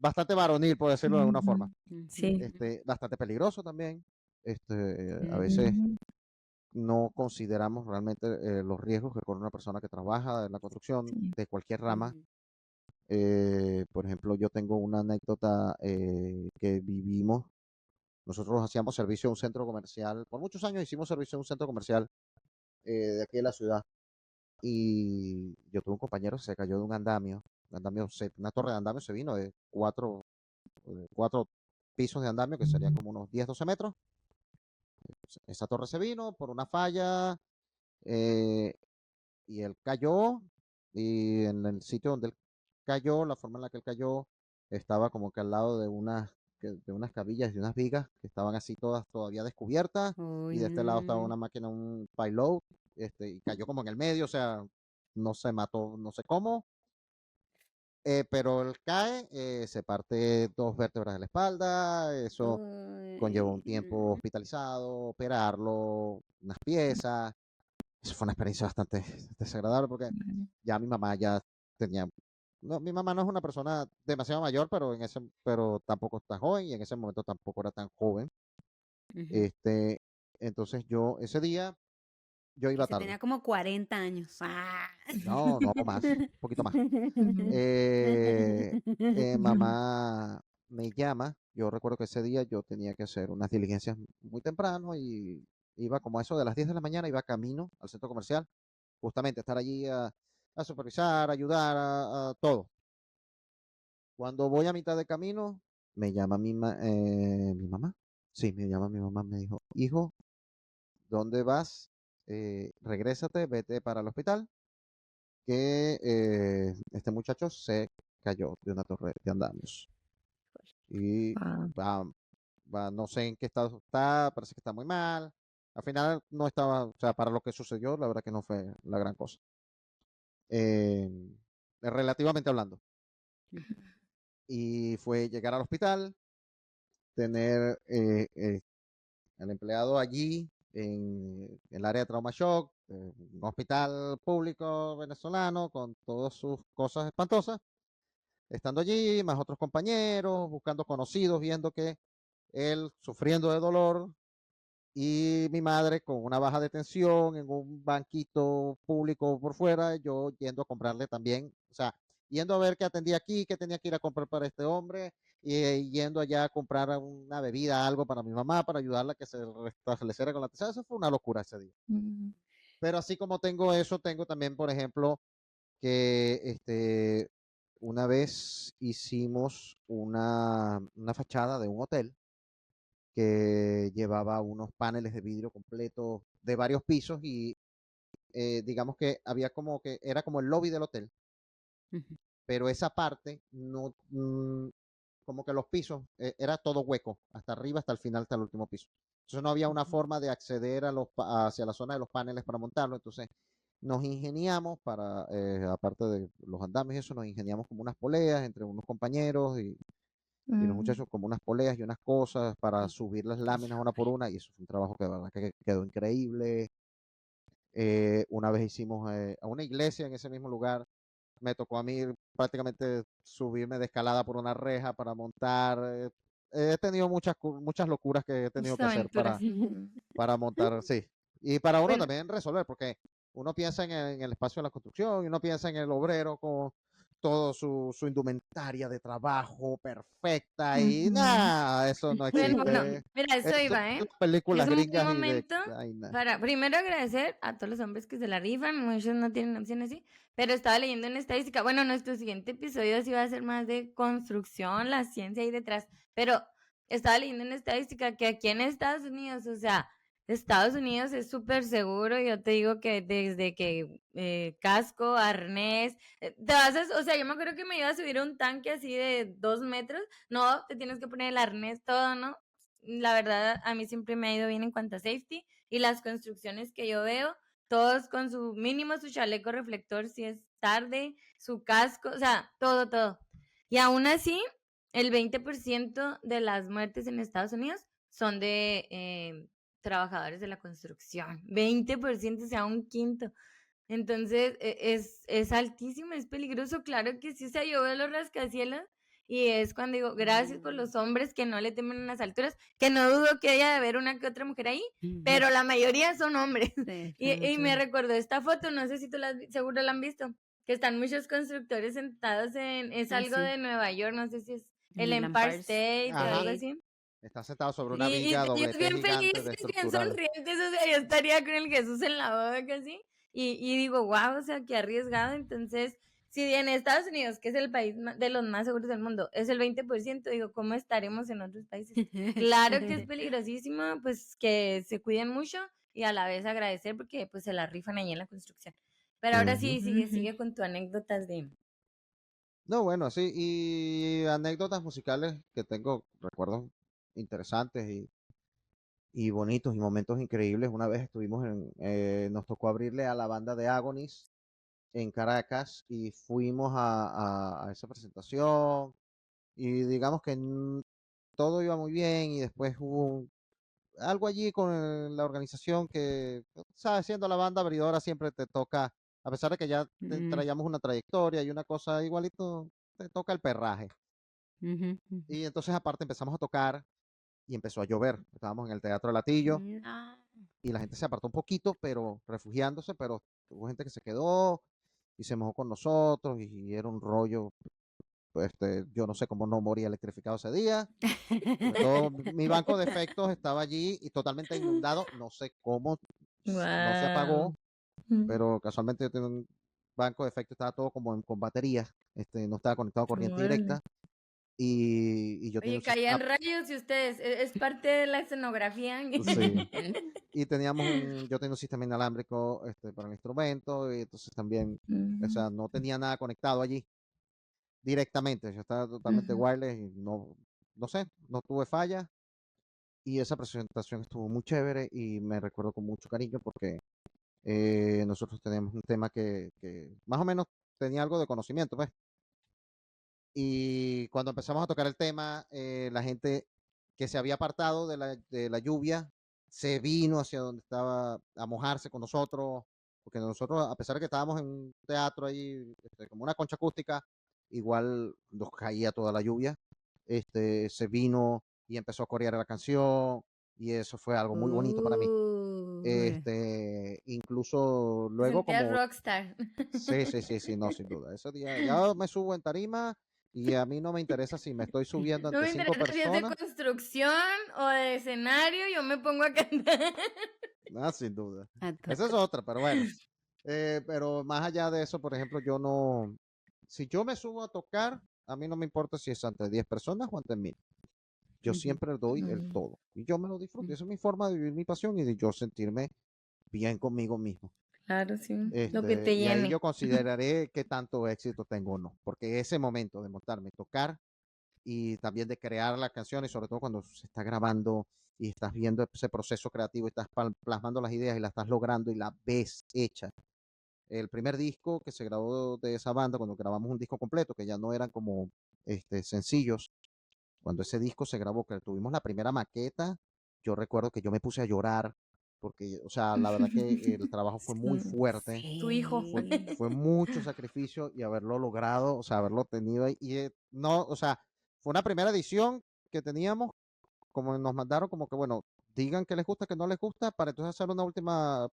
Speaker 2: bastante varonil, por decirlo de alguna forma.
Speaker 1: Sí.
Speaker 2: Bastante peligroso también. A veces
Speaker 1: Ujú.
Speaker 2: no consideramos realmente los riesgos que corre una persona que trabaja en la construcción
Speaker 1: Sí.
Speaker 2: de cualquier rama.
Speaker 3: Ujú.
Speaker 2: Por ejemplo, yo tengo una anécdota que vivimos. Nosotros hacíamos servicio a un centro comercial. Por muchos años hicimos servicio a un centro comercial de aquí de la ciudad. Y yo tuve un compañero que se cayó de un andamio, una torre de andamio se vino de cuatro pisos de andamio, que serían como unos 10, 12 metros. Esa torre se vino por una falla eh, y él cayó y en el sitio donde él cayó, la forma en la que él cayó, estaba como que al lado de unas cabillas y unas vigas que estaban así todas todavía descubiertas y
Speaker 3: Uy,
Speaker 2: de este lado estaba
Speaker 3: no.
Speaker 2: una máquina, un payload, y cayó como en el medio, o sea, no se mató, no sé cómo, pero él cae, se parte dos vértebras de la espalda, eso conllevó
Speaker 3: Uy,
Speaker 2: un tiempo hospitalizado, operarlo, unas piezas. Eso fue una experiencia bastante desagradable porque ya mi mamá ya tenía. No, mi mamá no es una persona demasiado mayor, pero tampoco está joven y en ese momento tampoco era tan joven.
Speaker 3: ujú.
Speaker 2: Este, entonces ese día yo iba
Speaker 3: Ese
Speaker 2: tarde.
Speaker 3: tenía como 40 años. ¡Ah!
Speaker 2: No, no más, un poquito más.
Speaker 1: Ujú.
Speaker 2: Mamá me llama. Yo recuerdo que ese día yo tenía que hacer unas diligencias muy temprano y iba como a eso de las 10 de la mañana, iba camino al centro comercial, justamente estar allí a supervisar, ayudar a todo. Cuando voy a mitad de camino, me llama mi mamá. Sí, me llama mi mamá, me dijo, hijo, ¿dónde vas? Regrésate, vete para el hospital, que este muchacho se cayó de una torre de andamios. Y
Speaker 1: Wow.
Speaker 2: va, no sé en qué estado está, parece que está muy mal. Al final no estaba, o sea, para lo que sucedió, la verdad que no fue la gran cosa. Eh, Relativamente hablando. Y fue llegar al hospital, tener el empleado allí en el área de trauma shock, un hospital público venezolano con todas sus cosas espantosas, estando allí, más otros compañeros, buscando conocidos, viendo que él sufriendo de dolor y mi madre con una baja de tensión en un banquito público por fuera, yo yendo a comprarle también, o sea, yendo a ver qué atendía aquí, qué tenía que ir a comprar para este hombre, y yendo allá a comprar una bebida, algo para mi mamá, para ayudarla a que se restableciera con la tensión. Eso fue una locura ese día.
Speaker 1: Mm.
Speaker 2: Pero así como tengo eso, tengo también, por ejemplo, que una vez hicimos una fachada de un hotel que llevaba unos paneles de vidrio completos de varios pisos y digamos que había como que era como el lobby del hotel,
Speaker 3: Ujú.
Speaker 2: pero esa parte no, como que los pisos era todo hueco, hasta arriba, hasta el final, hasta el último piso. Entonces no había una
Speaker 3: Ujú.
Speaker 2: forma de acceder hacia la zona de los paneles para montarlo. Entonces nos ingeniamos para, aparte de los andamios y eso, nos ingeniamos como unas poleas entre unos compañeros y los
Speaker 1: Mm.
Speaker 2: muchachos como unas poleas y unas cosas para subir las láminas una por una y eso fue un trabajo que de verdad que quedó increíble. Una vez hicimos a una iglesia en ese mismo lugar, me tocó a mí prácticamente subirme de escalada por una reja para montar. He tenido muchas locuras que he tenido
Speaker 1: Muchas
Speaker 2: que hacer
Speaker 1: aventuras. Ujú.
Speaker 2: para montar, sí. Y para uno
Speaker 1: Bueno,
Speaker 2: también resolver, porque uno piensa en el espacio de la construcción y uno piensa en el obrero con todo su indumentaria de trabajo perfecta y
Speaker 1: ujú.
Speaker 2: nada, eso no
Speaker 1: Bueno, no,
Speaker 2: existe.
Speaker 1: mira, eso
Speaker 2: Eso
Speaker 1: iba,
Speaker 2: es
Speaker 1: ¿eh?
Speaker 2: de
Speaker 1: Es
Speaker 2: películas
Speaker 1: un buen
Speaker 2: gringas y de...
Speaker 1: momento
Speaker 2: ay, no.
Speaker 1: para primero agradecer a todos los hombres que se la rifan, muchos no tienen opción así, pero estaba leyendo una estadística. Bueno, nuestro siguiente episodio sí va a ser más de construcción, la ciencia ahí detrás, pero estaba leyendo una estadística que aquí en Estados Unidos, o sea, Estados Unidos es súper seguro. Yo te digo que desde que casco, arnés, o sea, yo me acuerdo que me iba a subir a un tanque así de 2 metros. No, te tienes que poner el arnés, todo, ¿no? La verdad, a mí siempre me ha ido bien en cuanto a safety y las construcciones que yo veo, todos con su mínimo, su chaleco reflector si es tarde, su casco, o sea, todo, todo. Y aún así, el 20% de las muertes en Estados Unidos son de trabajadores de la construcción. 20%, o sea, un quinto. Entonces, es altísimo, es peligroso, claro que sí. O sea, yo veo los rascacielos Y es cuando digo, gracias por los hombres que no le temen a las alturas, que no dudo que haya de haber una que otra mujer ahí, pero la mayoría son hombres.
Speaker 3: Sí,
Speaker 1: Y me recordó esta foto, no sé si tú seguro la han visto, que están muchos constructores sentados es algo
Speaker 3: sí,
Speaker 1: de Nueva York, no sé si es
Speaker 3: en
Speaker 1: el
Speaker 3: el
Speaker 1: Empire
Speaker 3: Empire
Speaker 1: State o algo
Speaker 2: Ajá.
Speaker 3: State.
Speaker 1: así.
Speaker 2: Está sentado sobre
Speaker 1: Y,
Speaker 2: una
Speaker 1: y
Speaker 2: viga
Speaker 1: ellos
Speaker 2: doble T
Speaker 1: bien
Speaker 2: gigante de
Speaker 1: felices, bien
Speaker 2: estructural.
Speaker 1: sonrientes, o sea, yo estaría con el Jesús en la boca, así. Y digo, wow, o sea, qué arriesgado. Entonces, si en Estados Unidos, que es el país de los más seguros del mundo, es el 20%, digo, ¿cómo estaremos en otros países? Claro que es peligrosísimo, pues que se cuiden mucho y a la vez agradecer porque pues se la rifan ahí en la construcción. Pero ahora sí, sigue con tu anécdotas de...
Speaker 2: No, bueno, sí, y anécdotas musicales que tengo, recuerdos interesantes y bonitos y momentos increíbles. Una vez nos tocó abrirle a la banda de Agonis en Caracas y fuimos a esa presentación y digamos que todo iba muy bien y después hubo algo allí con la organización que, sabes, siendo la banda abridora siempre te toca, a pesar de que ya traíamos una trayectoria y una cosa igualito, te toca el perraje. Y entonces aparte empezamos a tocar y empezó a llover. Estábamos en el Teatro Latillo
Speaker 3: No.
Speaker 2: y la gente se apartó un poquito, pero refugiándose, pero hubo gente que se quedó y se mojó con nosotros y era un rollo. Yo no sé cómo no morí electrificado ese día. Sobre todo mi banco de efectos estaba allí y totalmente inundado. No sé cómo no se apagó,
Speaker 1: Wow.
Speaker 2: pero casualmente yo tengo un banco de efectos, estaba todo como con baterías, no estaba conectado a corriente
Speaker 1: Órale.
Speaker 2: directa y yo tenía
Speaker 1: Oye,
Speaker 2: un sistema,
Speaker 1: caían rayos y ustedes, es parte de la escenografía.
Speaker 2: sí, y yo tenía un sistema inalámbrico para el instrumento y entonces también, o sea, no tenía nada conectado allí directamente, yo estaba totalmente
Speaker 1: Ujú.
Speaker 2: wireless y no sé, no tuve falla y esa presentación estuvo muy chévere y me recuerdo con mucho cariño porque nosotros teníamos un tema que más o menos tenía algo de conocimiento, pues. Y cuando empezamos a tocar el tema, la gente que se había apartado de la lluvia se vino hacia donde estaba a mojarse con nosotros, porque nosotros, a pesar de que estábamos en un teatro ahí, como una concha acústica, igual nos caía toda la lluvia. Se vino y empezó a corear la canción, y eso fue algo muy bonito para mí.
Speaker 3: Uy.
Speaker 2: Incluso
Speaker 1: Te
Speaker 2: luego
Speaker 1: sentías
Speaker 2: como,
Speaker 1: rockstar.
Speaker 2: sí, sí, sí, sí, no, sin duda. Ese día ya me subo en tarima y a mí no me interesa si me estoy subiendo
Speaker 1: No
Speaker 2: ante
Speaker 1: me
Speaker 2: 5
Speaker 1: interesa si es de
Speaker 2: personas.
Speaker 1: construcción o de escenario, yo me pongo a cantar.
Speaker 2: Ah, sin duda.
Speaker 3: A
Speaker 2: Esa es
Speaker 3: tocar.
Speaker 2: otra, pero bueno. Pero más allá de eso, por ejemplo, si yo me subo a tocar, a mí no me importa si es ante 10 personas o ante 1000. Yo
Speaker 3: Ujú.
Speaker 2: siempre doy el
Speaker 1: Mm,
Speaker 2: todo. Y yo me lo disfruto. Esa es mi forma de vivir mi pasión y de yo sentirme bien conmigo mismo.
Speaker 1: claro, sí. Lo que te
Speaker 2: Y ahí
Speaker 1: llene.
Speaker 2: yo consideraré qué tanto éxito tengo o no. Porque ese momento de montarme, tocar y también de crear la canción y sobre todo cuando se está grabando y estás viendo ese proceso creativo y estás plasmando las ideas y la estás logrando y la ves hecha. El primer disco que se grabó de esa banda, cuando grabamos un disco completo, que ya no eran como sencillos, cuando ese disco se grabó, que tuvimos la primera maqueta, yo recuerdo que yo me puse a llorar porque, o sea, la verdad que el trabajo fue muy
Speaker 1: Sí.
Speaker 2: fuerte,
Speaker 1: Tu hijo.
Speaker 2: fue mucho sacrificio y haberlo logrado, o sea, haberlo tenido ahí. Y no, o sea, fue una primera edición que teníamos, como nos mandaron, como que, bueno, digan que les gusta, que no les gusta, para entonces hacer una última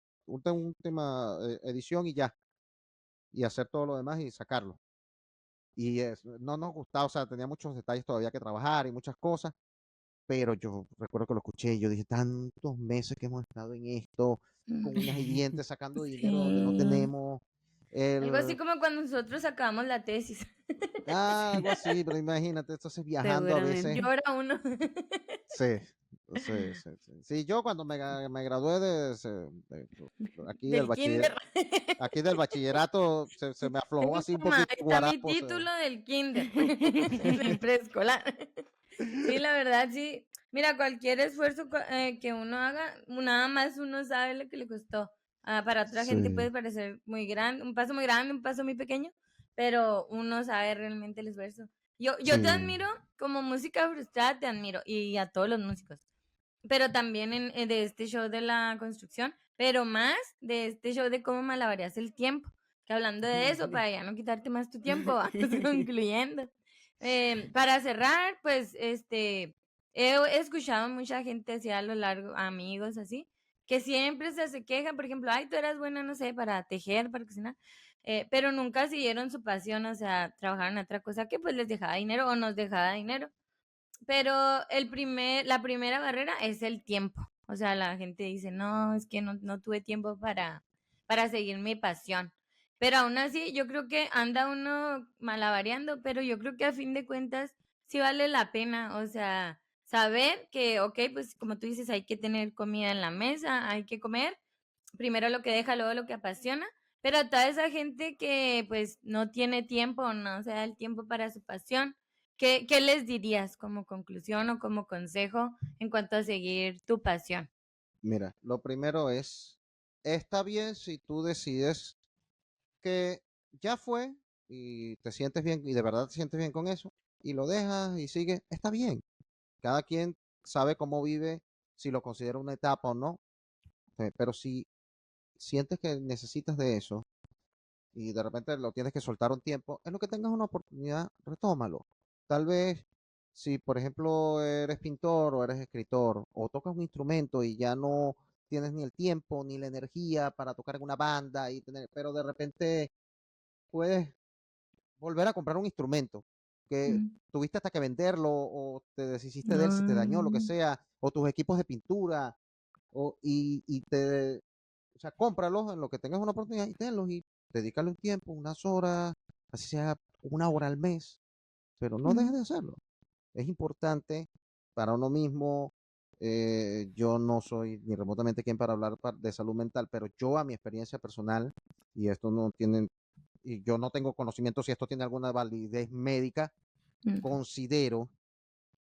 Speaker 2: edición y ya, y hacer todo lo demás y sacarlo. Y no nos gustaba, o sea, tenía muchos detalles todavía que trabajar y muchas cosas, pero yo recuerdo que lo escuché y yo dije, tantos meses que hemos estado en esto, con uñas y dientes, sacando dinero donde no
Speaker 1: Sí.
Speaker 2: tenemos,
Speaker 1: Algo así
Speaker 2: el,
Speaker 1: como cuando nosotros acabamos la tesis.
Speaker 2: algo así, pero imagínate, entonces viajando a veces,
Speaker 3: Seguramente.
Speaker 1: Llora uno.
Speaker 2: sí, sí, sí, sí. Sí, yo cuando me gradué aquí del
Speaker 1: Del kinder.
Speaker 2: aquí del bachillerato, se me aflojó
Speaker 1: Ay,
Speaker 2: así un
Speaker 1: mamá,
Speaker 2: poquito
Speaker 1: ahí
Speaker 2: el
Speaker 1: está mi
Speaker 2: guarapo.
Speaker 1: título del kinder, del preescolar. Sí, la verdad, sí. Mira, cualquier esfuerzo que uno haga, nada más uno sabe lo que le costó. Para otra gente
Speaker 2: Sí,
Speaker 1: puede parecer muy grande, un paso muy grande, un paso muy pequeño, pero uno sabe realmente el esfuerzo. Yo te
Speaker 2: sí.
Speaker 1: admiro, como música frustrada te admiro, y a todos los músicos, pero también de este show de la construcción, pero más de este show de cómo malabareas el tiempo. Que hablando de eso, para ya no quitarte más tu tiempo, vamos concluyendo. Para cerrar, pues, he escuchado mucha gente así a lo largo, amigos así, que siempre se quejan, por ejemplo, ay, tú eras buena, no sé, para tejer, para cocinar, pero nunca siguieron su pasión, o sea, trabajaron en otra cosa que pues les dejaba dinero o nos dejaba dinero. Pero la primera barrera es el tiempo. O sea, la gente dice, no, es que no tuve tiempo para seguir mi pasión. Pero aún así, yo creo que anda uno malabareando, pero yo creo que a fin de cuentas sí vale la pena. O sea, saber que, ok, pues como tú dices, hay que tener comida en la mesa, hay que comer, primero lo que deja, luego lo que apasiona, pero toda esa gente que pues no tiene tiempo, no se da el tiempo para su pasión, ¿qué les dirías como conclusión o como consejo en cuanto a seguir tu pasión?
Speaker 2: Mira, lo primero es, está bien si tú decides que ya fue y te sientes bien y de verdad te sientes bien con eso y lo dejas y sigue, está bien. Cada quien sabe cómo vive, si lo considera una etapa o no, pero si sientes que necesitas de eso y de repente lo tienes que soltar un tiempo, en lo que tengas una oportunidad, retómalo. Tal vez si, por ejemplo, eres pintor o eres escritor o tocas un instrumento y ya no tienes ni el tiempo ni la energía para tocar en una banda y tener, pero de repente puedes volver a comprar un instrumento que
Speaker 1: Mm.
Speaker 2: tuviste hasta que venderlo o te deshiciste de él, se te dañó, lo que
Speaker 1: Mm,
Speaker 2: sea, o tus equipos de pintura, y te, o sea, cómpralos en lo que tengas una oportunidad y tenlos y dedícale un tiempo, unas horas, así sea una hora al mes, pero no dejes
Speaker 1: mm,
Speaker 2: de hacerlo. Es importante para uno mismo. Yo no soy ni remotamente quien para hablar de salud mental, pero yo a mi experiencia personal, y esto no tiene, y yo no tengo conocimiento si esto tiene alguna validez médica,
Speaker 1: mm,
Speaker 2: considero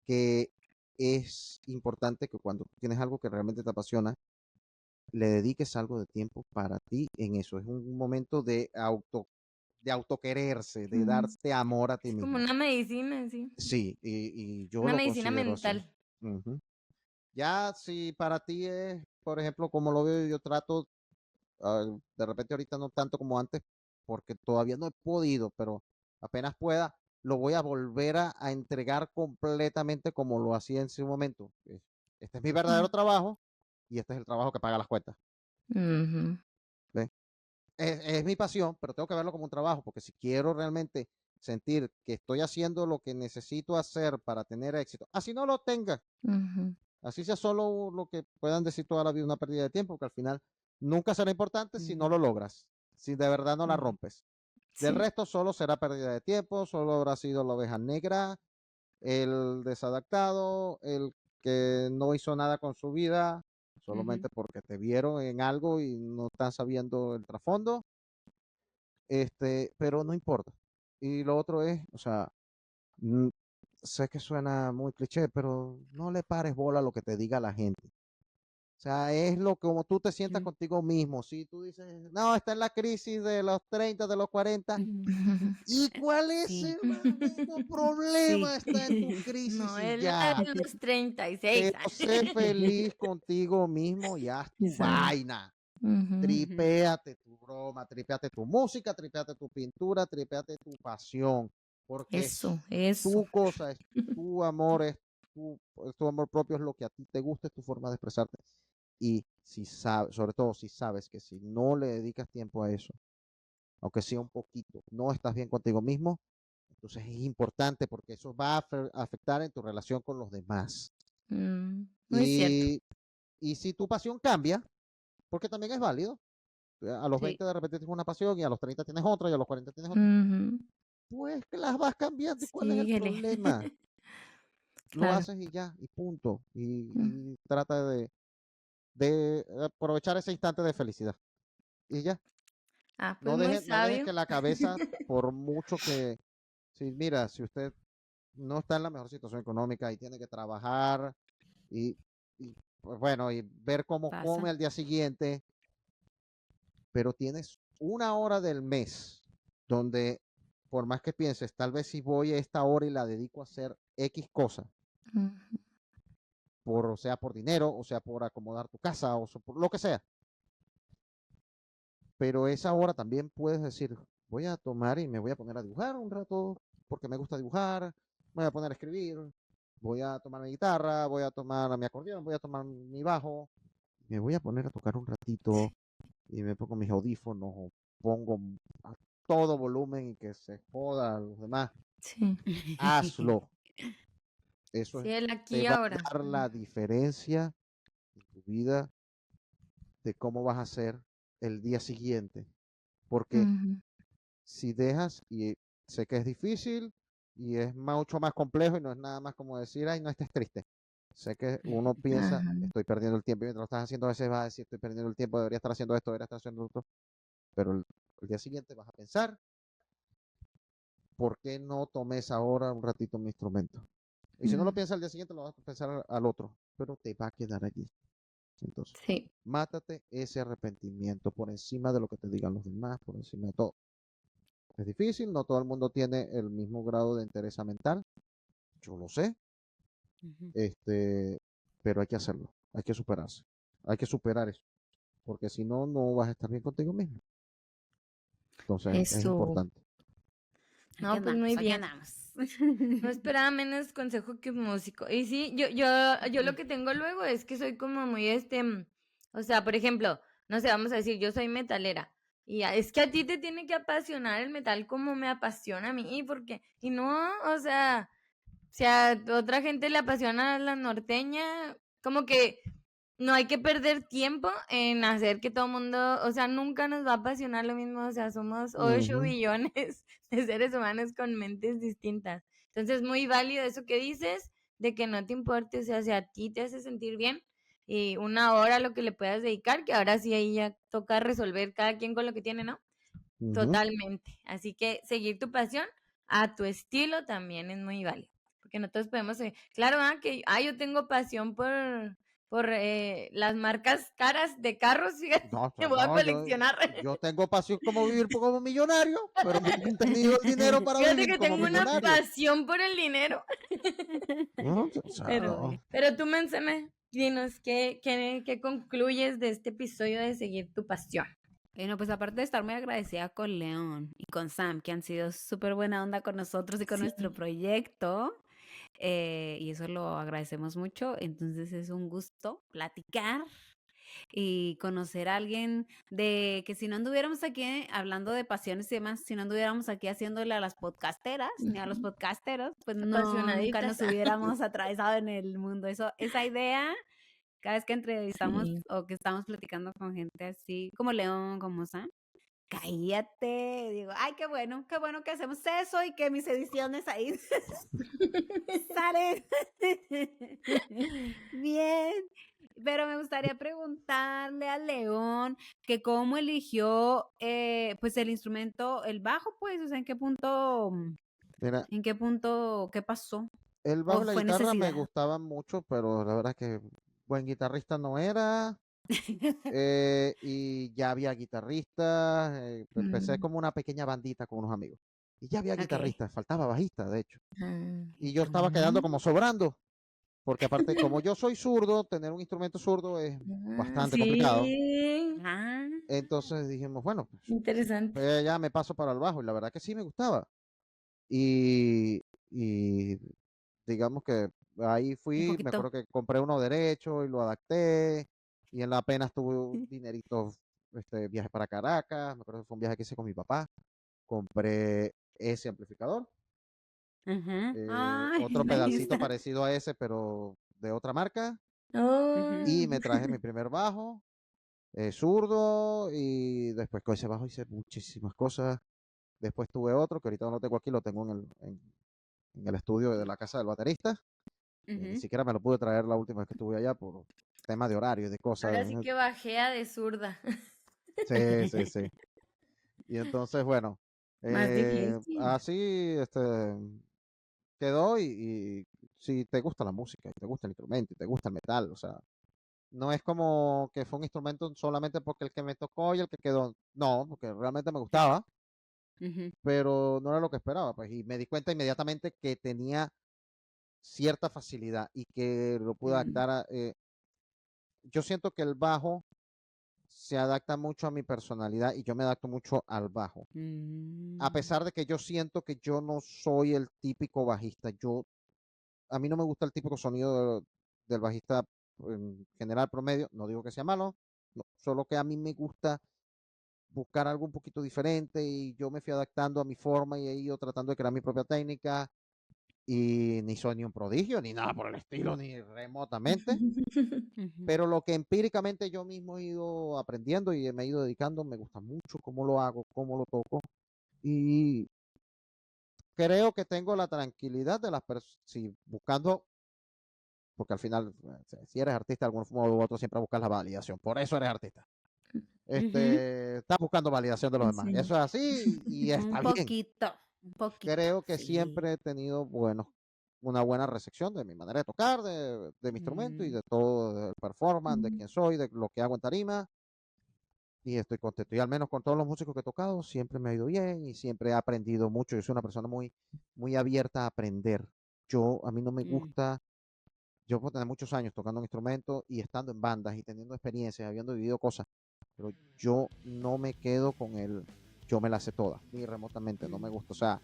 Speaker 2: que es importante que cuando tienes algo que realmente te apasiona, le dediques algo de tiempo para ti en eso. Es un momento de autoquererse, de
Speaker 1: mm.
Speaker 2: darte amor a ti
Speaker 1: Es como
Speaker 2: mismo.
Speaker 1: una medicina, sí,
Speaker 2: Sí, y yo
Speaker 1: una
Speaker 2: lo
Speaker 1: medicina
Speaker 2: considero así.
Speaker 1: mental.
Speaker 2: Ujú. Ya si para ti es, por ejemplo, como lo veo, yo trato, de repente ahorita no tanto como antes, porque todavía no he podido, pero apenas pueda, lo voy a volver a entregar completamente como lo hacía en su momento. Este es mi verdadero
Speaker 1: Mm,
Speaker 2: trabajo y este es el trabajo que paga las cuentas.
Speaker 1: ujú,
Speaker 2: ¿Ves? Es mi pasión, pero tengo que verlo como un trabajo, porque si quiero realmente sentir que estoy haciendo lo que necesito hacer para tener éxito, así no lo tenga,
Speaker 1: ujú,
Speaker 2: así sea solo lo que puedan decir toda la vida una pérdida de tiempo, porque al final nunca será importante si no
Speaker 3: Mm,
Speaker 2: lo logras, si de verdad no la
Speaker 3: ujú,
Speaker 2: rompes. Del
Speaker 1: sí.
Speaker 2: resto solo será pérdida de tiempo, solo habrá sido la oveja negra, el desadaptado, el que no hizo nada con su vida,
Speaker 3: ujú,
Speaker 2: solamente porque te vieron en algo y no están sabiendo el trasfondo, pero no importa. Y lo otro es, o sea, mm, sé que suena muy cliché, pero no le pares bola a lo que te diga la gente. O sea, es lo que como tú te sientas
Speaker 3: ujú,
Speaker 2: contigo mismo. Si tú dices, no, está en la crisis de los 30, de los 40,
Speaker 3: ujú.
Speaker 2: ¿y cuál es
Speaker 3: Sí,
Speaker 2: el maldito problema?
Speaker 3: sí.
Speaker 2: Está en tu crisis
Speaker 1: No,
Speaker 2: y
Speaker 1: es la
Speaker 2: ya.
Speaker 1: de los 36
Speaker 2: Pero
Speaker 1: años.
Speaker 2: sé feliz contigo mismo y haz tu
Speaker 3: Sí.
Speaker 2: vaina.
Speaker 1: Ujú.
Speaker 3: Ujú,
Speaker 2: Tripéate tu broma, tripéate tu música, tripéate tu pintura, tripéate tu pasión, porque es
Speaker 1: Eso, eso.
Speaker 2: tu cosa, es tu amor, es tu amor propio, es lo que a ti te gusta, es tu forma de expresarte. Y si sabes, sobre todo si sabes que si no le dedicas tiempo a eso, aunque sea un poquito, no estás bien contigo mismo, entonces es importante porque eso va a afectar en tu relación con los demás.
Speaker 1: Muy cierto.
Speaker 2: Y, y si tu pasión cambia, porque también es válido, a los
Speaker 3: sí.
Speaker 2: 20 de repente tienes una pasión y a los 30 tienes otra y a los 40 tienes otra,
Speaker 1: Ujú.
Speaker 2: pues que las vas cambiando. ¿Y cuál es el
Speaker 1: Síguele.
Speaker 2: problema? Lo
Speaker 1: Claro.
Speaker 2: haces y ya, y punto.
Speaker 1: Mm.
Speaker 2: Y trata de aprovechar ese instante de felicidad. Y ya,
Speaker 1: Ah, pues muy
Speaker 2: no dejes
Speaker 1: sabio.
Speaker 2: que la cabeza, por mucho que, si mira, si usted no está en la mejor situación económica y tiene que trabajar y, y, pues bueno, y ver cómo come
Speaker 3: Pasa.
Speaker 2: al día siguiente, pero tienes una hora del mes donde, por más que pienses, tal vez si voy a esta hora y la dedico a hacer X cosa,
Speaker 1: Ujú.
Speaker 2: o sea por dinero, o sea por acomodar tu casa, por lo que sea, pero esa hora también puedes decir, voy a tomar y me voy a poner a dibujar un rato, porque me gusta dibujar, me voy a poner a escribir, voy a tomar mi guitarra, voy a tomar mi acordeón, voy a tomar mi bajo, me voy a poner a tocar un ratito y me pongo mis audífonos o pongo a todo volumen y que se joda a los demás.
Speaker 1: Sí.
Speaker 2: Hazlo. Eso
Speaker 1: Sí, el aquí
Speaker 2: te
Speaker 1: y
Speaker 2: va a
Speaker 1: ahora.
Speaker 2: dar la diferencia en tu vida de cómo vas a ser el día siguiente. Porque
Speaker 1: Ujú.
Speaker 2: si dejas, y sé que es difícil y es mucho más complejo y no es nada más como decir, ay, no estés triste. Sé que uno piensa,
Speaker 1: Ajá.
Speaker 2: estoy perdiendo el tiempo y mientras lo estás haciendo a veces vas a decir, estoy perdiendo el tiempo, debería estar haciendo esto, debería estar haciendo esto. Pero el día siguiente vas a pensar, ¿por qué no tomes ahora un ratito mi instrumento? Y si no lo
Speaker 1: Mm,
Speaker 2: piensas al día siguiente, lo vas a pensar al otro, pero te va a quedar allí. Entonces,
Speaker 1: Sí.
Speaker 2: mátate ese arrepentimiento por encima de lo que te digan los demás, por encima de todo. Es difícil, no todo el mundo tiene el mismo grado de entereza mental, yo lo sé,
Speaker 3: Ujú.
Speaker 2: pero hay que hacerlo, hay que superarse, hay que superar eso, porque si no, no vas a estar bien contigo mismo. Entonces, es
Speaker 1: Eso.
Speaker 2: importante.
Speaker 3: Aquí
Speaker 1: No, pues muy
Speaker 3: andamos, aquí
Speaker 1: bien.
Speaker 3: andamos.
Speaker 1: No esperaba menos consejo que un músico. Y sí, yo lo que tengo luego es que soy como muy o sea, por ejemplo, no sé, vamos a decir, yo soy metalera. Es que a ti te tiene que apasionar el metal como me apasiona a mí, porque, y no, o sea, si a otra gente le apasiona la norteña, como que no hay que perder tiempo en hacer que todo el mundo, o sea, nunca nos va a apasionar lo mismo, o sea, somos 8
Speaker 2: Ujú,
Speaker 1: billones de seres humanos con mentes distintas. Entonces, muy válido eso que dices, de que no te importe, o sea, si a ti te hace sentir bien y una hora lo que le puedas dedicar, que ahora sí ahí ya toca resolver cada quien con lo que tiene, ¿no?
Speaker 2: ujú.
Speaker 1: Totalmente. Así que seguir tu pasión a tu estilo también es muy válido. Porque nosotros podemos, claro, que yo tengo pasión por las marcas caras de carros, fíjate,
Speaker 2: No,
Speaker 1: que
Speaker 2: o
Speaker 1: voy a
Speaker 2: no,
Speaker 1: coleccionar.
Speaker 2: yo tengo pasión como vivir como millonario, pero no he tenido el dinero para
Speaker 1: Fíjate
Speaker 2: vivir
Speaker 1: que
Speaker 2: como
Speaker 1: tengo una
Speaker 2: millonario.
Speaker 1: pasión por el dinero.
Speaker 2: No, o sea,
Speaker 1: Pero,
Speaker 2: no.
Speaker 1: pero tú, Menseme, dinos, ¿qué concluyes de este episodio de seguir tu pasión?
Speaker 3: Bueno, pues aparte de estar muy agradecida con León y con Sam, que han sido súper buena onda con nosotros y con
Speaker 1: Sí.
Speaker 3: nuestro proyecto, y eso lo agradecemos mucho. Entonces es un gusto platicar y conocer a alguien de que si no anduviéramos aquí hablando de pasiones y demás, si no anduviéramos aquí haciéndole a las podcasteras ni a los
Speaker 1: Ujú.
Speaker 3: podcasteros, pues no, nunca
Speaker 1: Apasionaditas.
Speaker 3: nos hubiéramos atravesado en el mundo. Esa idea, cada vez que entrevistamos
Speaker 1: Sí.
Speaker 3: o que estamos platicando con gente así, como León, como Sam, cállate, digo, ay, qué bueno que hacemos eso y que mis ediciones ahí salen bien. Pero me gustaría preguntarle a León que cómo eligió pues el instrumento, el bajo, pues, o sea,
Speaker 2: Mira,
Speaker 3: en qué punto, qué pasó,
Speaker 2: el bajo
Speaker 3: o
Speaker 2: y la
Speaker 3: fue
Speaker 2: guitarra me
Speaker 3: necesidad.
Speaker 2: gustaban mucho, pero la verdad que buen guitarrista no era. Y ya había guitarristas. Empecé
Speaker 1: Mm,
Speaker 2: como una pequeña bandita con unos amigos. Y ya había
Speaker 3: Ok.
Speaker 2: guitarristas, faltaba bajista, de hecho. Y yo estaba quedando
Speaker 3: Mm,
Speaker 2: como sobrando, porque aparte, como yo soy zurdo, tener un instrumento zurdo es bastante complicado.
Speaker 1: sí,
Speaker 3: ah,
Speaker 2: Entonces dijimos, bueno,
Speaker 1: interesante.
Speaker 2: pues ya me paso para el bajo. Y la verdad que sí me gustaba. Y digamos que ahí
Speaker 3: un
Speaker 2: fui, me
Speaker 3: poquito.
Speaker 2: acuerdo que compré uno derecho y lo adapté. Y en la apenas tuve un dinerito, viaje para Caracas. Me acuerdo que fue un viaje que hice con mi papá. Compré ese amplificador.
Speaker 3: Ajá. Ay,
Speaker 2: Otro
Speaker 3: ahí
Speaker 2: pedalcito
Speaker 3: está.
Speaker 2: parecido a ese, pero de otra marca.
Speaker 3: Ujú.
Speaker 1: Oh,
Speaker 2: Y me traje mi primer bajo, zurdo. Y después con ese bajo hice muchísimas cosas. Después tuve otro, que ahorita no lo tengo aquí, lo tengo en el estudio de la casa del baterista. Ni
Speaker 3: Ujú.
Speaker 2: siquiera me lo pude traer la última vez que estuve allá por tema de horario y de
Speaker 1: ahora sí
Speaker 2: cosas.
Speaker 1: que bajea de zurda.
Speaker 2: Sí, sí, sí. Y entonces, bueno,
Speaker 1: Más difícil.
Speaker 2: así quedó y si te gusta la música, y te gusta el instrumento, y te gusta el metal, o sea, no es como que fue un instrumento solamente porque el que me tocó y el que quedó, no, porque realmente me gustaba,
Speaker 3: Ujú.
Speaker 2: pero no era lo que esperaba, pues, y me di cuenta inmediatamente que tenía cierta facilidad y que lo pude
Speaker 3: Mm,
Speaker 2: adaptar yo siento que el bajo se adapta mucho a mi personalidad y yo me adapto mucho al bajo. A pesar de que yo siento que yo no soy el típico bajista, a mí no me gusta el típico sonido del bajista en general promedio, no digo que sea malo, no, solo que a mí me gusta buscar algo un poquito diferente y yo me fui adaptando a mi forma y he ido tratando de crear mi propia técnica y ni soy ni un prodigio ni nada por el estilo, ni remotamente,
Speaker 3: Ujú.
Speaker 2: pero lo que empíricamente yo mismo he ido aprendiendo y me he ido dedicando, me gusta mucho cómo lo hago, cómo lo toco y creo que tengo la tranquilidad de las personas, si buscando, porque al final, si eres artista de algún modo u otro, siempre buscas la validación, por eso eres artista.
Speaker 3: Ujú.
Speaker 2: Estás buscando validación de los demás.
Speaker 1: Sí.
Speaker 2: Eso es así y
Speaker 3: Un
Speaker 2: está bien.
Speaker 3: poquito, un poquito,
Speaker 2: Creo que
Speaker 3: sí.
Speaker 2: siempre he tenido una buena recepción de mi manera de tocar, de mi instrumento y
Speaker 3: Mm,
Speaker 2: de todo, del performance, de quién soy, de lo que hago en tarima. Y estoy contento. Y al menos con todos los músicos que he tocado, siempre me ha ido bien y siempre he aprendido mucho. Yo soy una persona muy abierta a aprender. A mí no me
Speaker 3: mm,
Speaker 2: gusta, yo puedo tener muchos años tocando un instrumento y estando en bandas y teniendo experiencias, habiendo vivido cosas, pero yo no me quedo con yo me la sé toda, ni remotamente, no me
Speaker 3: mm.
Speaker 2: gusta. O sea,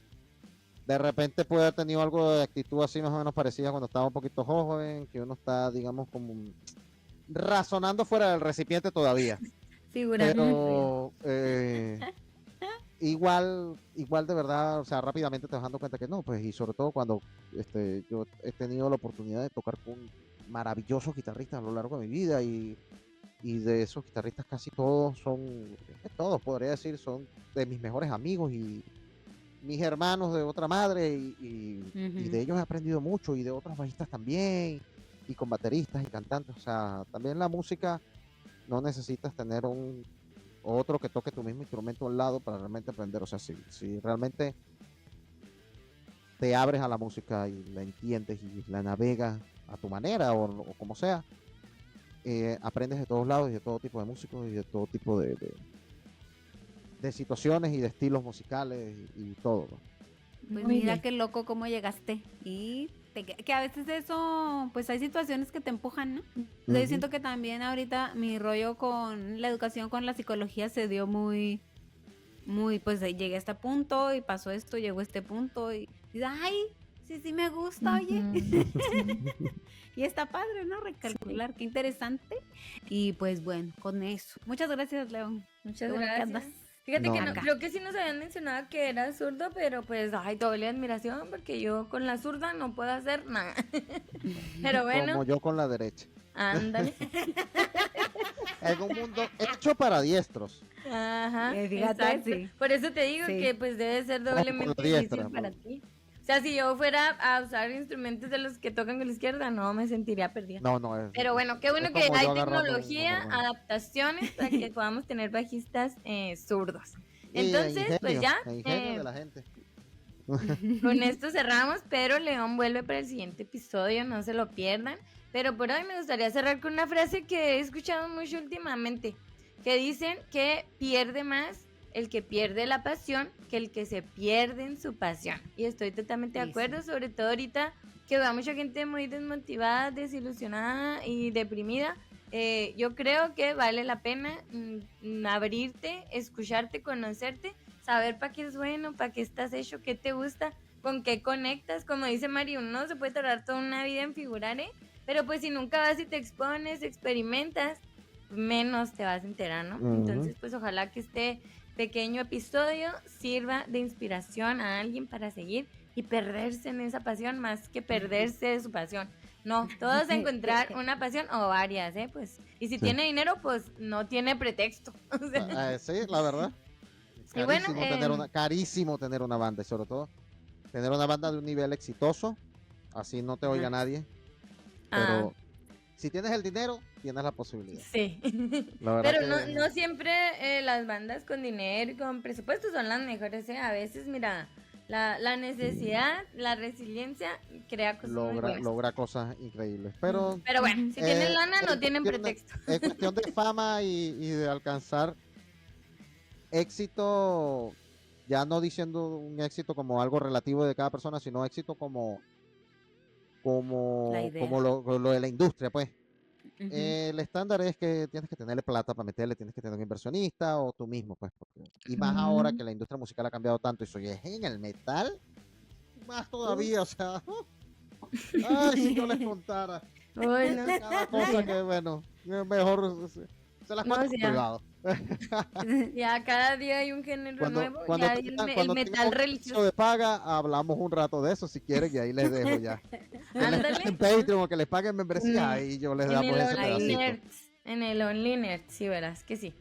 Speaker 2: de repente puede haber tenido algo de actitud así más o menos parecida cuando estaba un poquito joven, que uno está, digamos, como razonando fuera del recipiente todavía.
Speaker 3: Figurativamente.
Speaker 2: Pero igual de verdad, o sea, rápidamente te vas dando cuenta que no, pues, y sobre todo cuando yo he tenido la oportunidad de tocar con maravillosos guitarristas a lo largo de mi vida y de esos guitarristas casi todos podría decir, son de mis mejores amigos y mis hermanos de otra madre y
Speaker 3: Ujú.
Speaker 2: de ellos he aprendido mucho y de otros bajistas también y con bateristas y cantantes, o sea, también la música no necesitas tener otro que toque tu mismo instrumento al lado para realmente aprender, o sea, si realmente te abres a la música y la entiendes y la navegas a tu manera o como sea, aprendes de todos lados y de todo tipo de músicos y de todo tipo de situaciones y de estilos musicales y todo, ¿no?
Speaker 3: Pues
Speaker 1: Muy
Speaker 3: mira
Speaker 1: bien.
Speaker 3: qué loco cómo llegaste. Que a veces eso, pues hay situaciones que te empujan, ¿no? O sea, yo
Speaker 2: Ujú.
Speaker 3: siento que también ahorita mi rollo con la educación, con la psicología se dio muy, pues llegué a este punto y pasó esto, llegó a este punto y ay, sí, sí me gusta, oye.
Speaker 1: Ujú, sí,
Speaker 3: Y está padre, ¿no?
Speaker 1: sí.
Speaker 3: Recalcular, qué interesante. Y pues bueno, con eso. Muchas gracias, León.
Speaker 1: Muchas
Speaker 3: Qué bueno que
Speaker 1: gracias.
Speaker 3: andas
Speaker 1: Fíjate que
Speaker 2: No,
Speaker 1: no,
Speaker 2: no.
Speaker 3: acá.
Speaker 1: creo que sí nos habían mencionado que era zurdo, pero pues, ay, doble admiración, porque yo con la zurda no puedo hacer nada. Pero bueno,
Speaker 2: Como yo con la derecha.
Speaker 1: ándale.
Speaker 2: En un mundo hecho para diestros.
Speaker 1: Ajá,
Speaker 3: Fíjate,
Speaker 1: exacto.
Speaker 3: sí,
Speaker 1: Por eso te digo
Speaker 3: sí.
Speaker 1: que pues debe ser
Speaker 2: Ojo con la
Speaker 1: doblemente
Speaker 2: diestra.
Speaker 1: difícil para ti. O sea, si yo fuera a usar instrumentos de los que tocan con la izquierda, no, me sentiría perdida.
Speaker 2: No, no,
Speaker 1: Pero bueno, qué
Speaker 2: es
Speaker 1: bueno que
Speaker 2: como yo
Speaker 1: hay
Speaker 2: agarrando uno
Speaker 1: tecnología,
Speaker 2: normal.
Speaker 1: adaptaciones para que podamos tener bajistas zurdos.
Speaker 2: Y
Speaker 1: Entonces, pues ya,
Speaker 2: el ingenio de la gente.
Speaker 1: con esto cerramos, pero León vuelve para el siguiente episodio, no se lo pierdan. Pero por hoy me gustaría cerrar con una frase que he escuchado mucho últimamente, que dicen que pierde más el que pierde la pasión que el que se pierde en su pasión. Y estoy totalmente de
Speaker 3: Y sí.
Speaker 1: acuerdo, sobre todo ahorita que veo a mucha gente muy desmotivada, desilusionada y deprimida. Yo creo que vale la pena abrirte, escucharte, conocerte, saber para qué es bueno, para qué estás hecho, qué te gusta, con qué conectas. Como dice Mario, no se puede tardar toda una vida en figurar, ¿eh? Pero pues si nunca vas y te expones, experimentas, menos te vas a enterar, ¿no?
Speaker 2: Ujú.
Speaker 1: Entonces, pues ojalá que este pequeño episodio sirva de inspiración a alguien para seguir y perderse en esa pasión más que perderse de su pasión. No, todos encontrar una pasión o varias, ¿eh? Pues, y si
Speaker 2: Sí.
Speaker 1: tiene dinero, pues no tiene pretexto. O sea,
Speaker 2: Sí, la verdad.
Speaker 1: y bueno,
Speaker 2: Carísimo tener una banda y sobre todo tener una banda de un nivel exitoso, así no te oiga
Speaker 3: Ajá.
Speaker 2: nadie,
Speaker 1: ah,
Speaker 2: pero si tienes el dinero, tienes la posibilidad.
Speaker 1: sí.
Speaker 2: La verdad
Speaker 1: Pero
Speaker 2: que
Speaker 1: no siempre las bandas con dinero y con presupuesto son las mejores, ¿eh? A veces, mira, la necesidad, la resiliencia crea cosas muy buenas.
Speaker 2: logra cosas increíbles. Pero
Speaker 1: Pero bueno, si tienen lana, no
Speaker 2: en
Speaker 1: tienen
Speaker 2: cuestión,
Speaker 1: pretexto.
Speaker 2: en cuestión de fama y de alcanzar éxito, ya no diciendo un éxito como algo relativo de cada persona, sino éxito
Speaker 3: La idea.
Speaker 2: como lo de la industria, pues.
Speaker 3: Ujú.
Speaker 2: el estándar es que tienes que tenerle plata para meterle, tienes que tener un inversionista o tú mismo, pues, y más ahora que la industria musical ha cambiado tanto y soy en el metal, más todavía, o sea, ay, si yo les contara
Speaker 1: Bueno,
Speaker 2: cada cosa que, bueno, mejor se las
Speaker 1: no,
Speaker 2: cuento
Speaker 1: sí,
Speaker 2: en
Speaker 1: ya.
Speaker 2: privado.
Speaker 1: Ya cada día hay un género nuevo, ya hay el
Speaker 2: Cuando tenga
Speaker 1: metal
Speaker 2: un servicio
Speaker 1: religioso.
Speaker 2: de paga, hablamos un rato de eso si quieren y ahí les dejo ya. Que les
Speaker 1: Ándale.
Speaker 2: paguen Patreon o que les paguen membresía,
Speaker 1: En,
Speaker 2: ahí yo les
Speaker 1: en
Speaker 2: damos
Speaker 1: el
Speaker 2: ese
Speaker 1: Only
Speaker 2: pedacito.
Speaker 1: Nerds, en el Only Nerds, sí, verás que sí.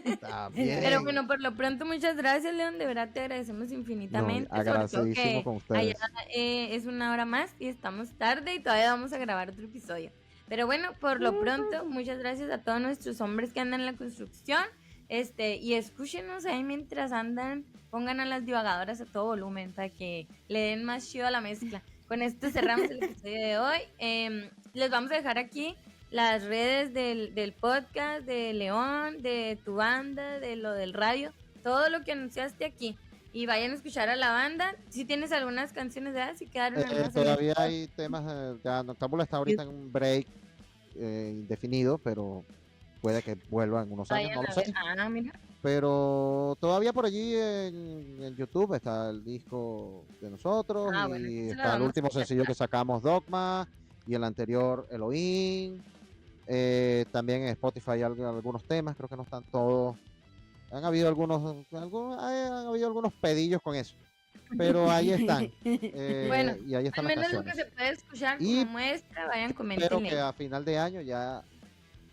Speaker 2: Está
Speaker 1: Pero
Speaker 2: bien.
Speaker 1: bueno, por lo pronto, muchas gracias, León. De verdad te agradecemos
Speaker 2: No,
Speaker 1: infinitamente. Sobre todo
Speaker 2: agradecidísimo
Speaker 1: que
Speaker 2: con
Speaker 1: allá
Speaker 2: ustedes.
Speaker 1: es una hora más y estamos tarde y todavía vamos a grabar otro episodio. Pero bueno, por lo pronto, muchas gracias a todos nuestros hombres que andan en la construcción. Y escúchenos ahí mientras andan. Pongan a las divagadoras a todo volumen para que le den más chido a la mezcla. Con esto cerramos el episodio de hoy. Les vamos a dejar aquí las redes del podcast, de León, de tu banda, de lo del radio, todo lo que anunciaste aquí. Y vayan a escuchar a la banda. Si tienes algunas canciones de si quedaron algunas en el
Speaker 2: Todavía hay temas, ya Noctámbula está ahorita en un break indefinido, pero puede que vuelva en unos años,
Speaker 1: vayan
Speaker 2: no lo
Speaker 1: a ver.
Speaker 2: sé.
Speaker 1: Mira.
Speaker 2: Pero todavía por allí en YouTube está el disco de nosotros
Speaker 1: Bueno,
Speaker 2: y
Speaker 1: entonces la
Speaker 2: está el
Speaker 1: vamos a
Speaker 2: último
Speaker 1: escuchar.
Speaker 2: sencillo que sacamos, Dogma, y el anterior, Elohim. También en Spotify hay algunos temas, creo que no están todos. Han habido han habido algunos pedillos con eso, pero ahí están.
Speaker 1: Bueno,
Speaker 2: Y ahí están
Speaker 1: al
Speaker 2: las
Speaker 1: menos lo que
Speaker 2: canciones.
Speaker 1: se puede escuchar
Speaker 2: Y
Speaker 1: como muestra, vayan,
Speaker 2: espero
Speaker 1: coméntenle.
Speaker 2: que a final de año ya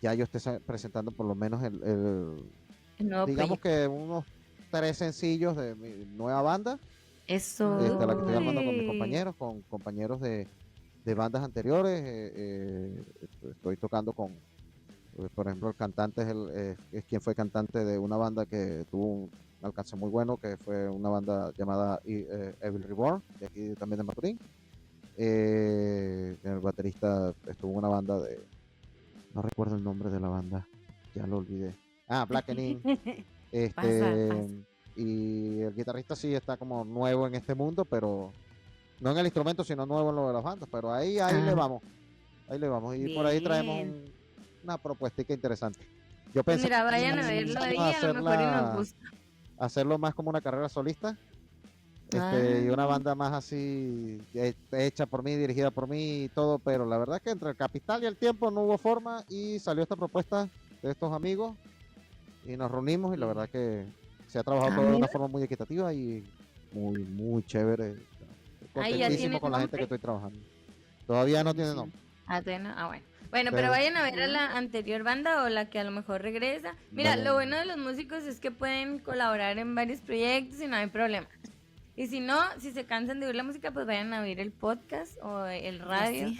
Speaker 2: yo esté presentando por lo menos
Speaker 1: El nuevo
Speaker 2: digamos
Speaker 1: proyecto.
Speaker 2: que unos 3 sencillos de mi nueva banda,
Speaker 1: Eso.
Speaker 2: la que estoy armando con mis
Speaker 3: Uy.
Speaker 2: compañeros, con compañeros de bandas anteriores. Estoy tocando con, por ejemplo, el cantante es quien fue cantante de una banda que tuvo un alcance muy bueno, que fue una banda llamada Evil Reborn, de aquí también de Maturín. El baterista estuvo en una banda no recuerdo el nombre de la banda, ya lo olvidé. Blackening.
Speaker 3: Pasa.
Speaker 2: Y el guitarrista sí está como nuevo en este mundo, pero no en el instrumento, sino nuevo en lo de las bandas. Pero ahí le vamos. Ahí le vamos. Y por ahí traemos
Speaker 3: Bien.
Speaker 2: una propuesta interesante. Yo
Speaker 1: Pues
Speaker 2: pensé
Speaker 1: mira, vayan a verlo ahí, a lo mejor y nos gusta.
Speaker 2: hacerlo más como una carrera solista. Y una banda más así, hecha por mí, dirigida por mí y todo, pero la verdad es que entre el capital y el tiempo no hubo forma y salió esta propuesta de estos amigos y nos reunimos y la verdad que se ha trabajado todo de una
Speaker 1: mira.
Speaker 2: forma muy equitativa y muy, muy chévere.
Speaker 1: Ahí ya
Speaker 2: Contentísimo
Speaker 1: tiene
Speaker 2: con la gente que
Speaker 1: nombre.
Speaker 2: estoy trabajando. Todavía no tiene
Speaker 3: Buenísimo.
Speaker 2: nombre.
Speaker 1: Bueno. Bueno, pero
Speaker 2: Pero
Speaker 1: vayan a ver a la anterior banda o la que a lo mejor regresa. Mira,
Speaker 2: vayan.
Speaker 1: lo bueno de los músicos es que pueden colaborar en varios proyectos y no hay problema. Y si no, si se cansan de oír la música, pues vayan a oír el podcast o el radio.
Speaker 3: Sí.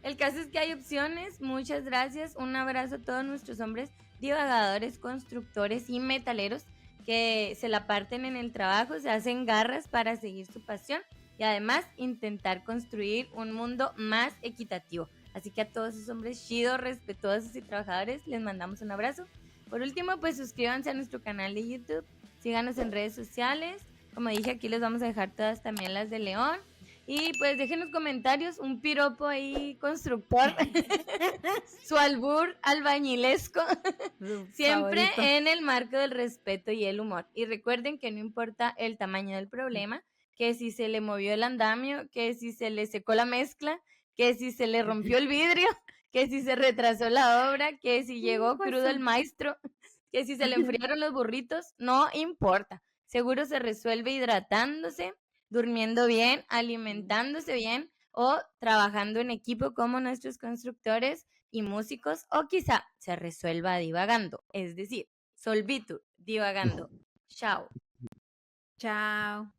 Speaker 1: El caso es que hay opciones. Muchas gracias. Un abrazo a todos nuestros hombres divagadores, constructores y metaleros que se la parten en el trabajo, se hacen garras para seguir su pasión y además intentar construir un mundo más equitativo. Así que a todos esos hombres chidos, respetuosos y trabajadores les mandamos un abrazo. Por último, pues suscríbanse a nuestro canal de YouTube, síganos en redes sociales. Como dije, aquí les vamos a dejar todas también las de León. Y pues déjenos comentarios, un piropo ahí constructor, su albur albañilesco, siempre
Speaker 3: Favorito.
Speaker 1: en el marco del respeto y el humor. Y recuerden que no importa el tamaño del problema, que si se le movió el andamio, que si se le secó la mezcla, que si se le rompió el vidrio, que si se retrasó la obra, que si llegó crudo el maestro, que si se le enfriaron los burritos, no importa. Seguro se resuelve hidratándose, durmiendo bien, alimentándose bien o trabajando en equipo como nuestros constructores y músicos, o quizá se resuelva divagando, es decir, solvitur, divagando. Chao.
Speaker 3: Chao.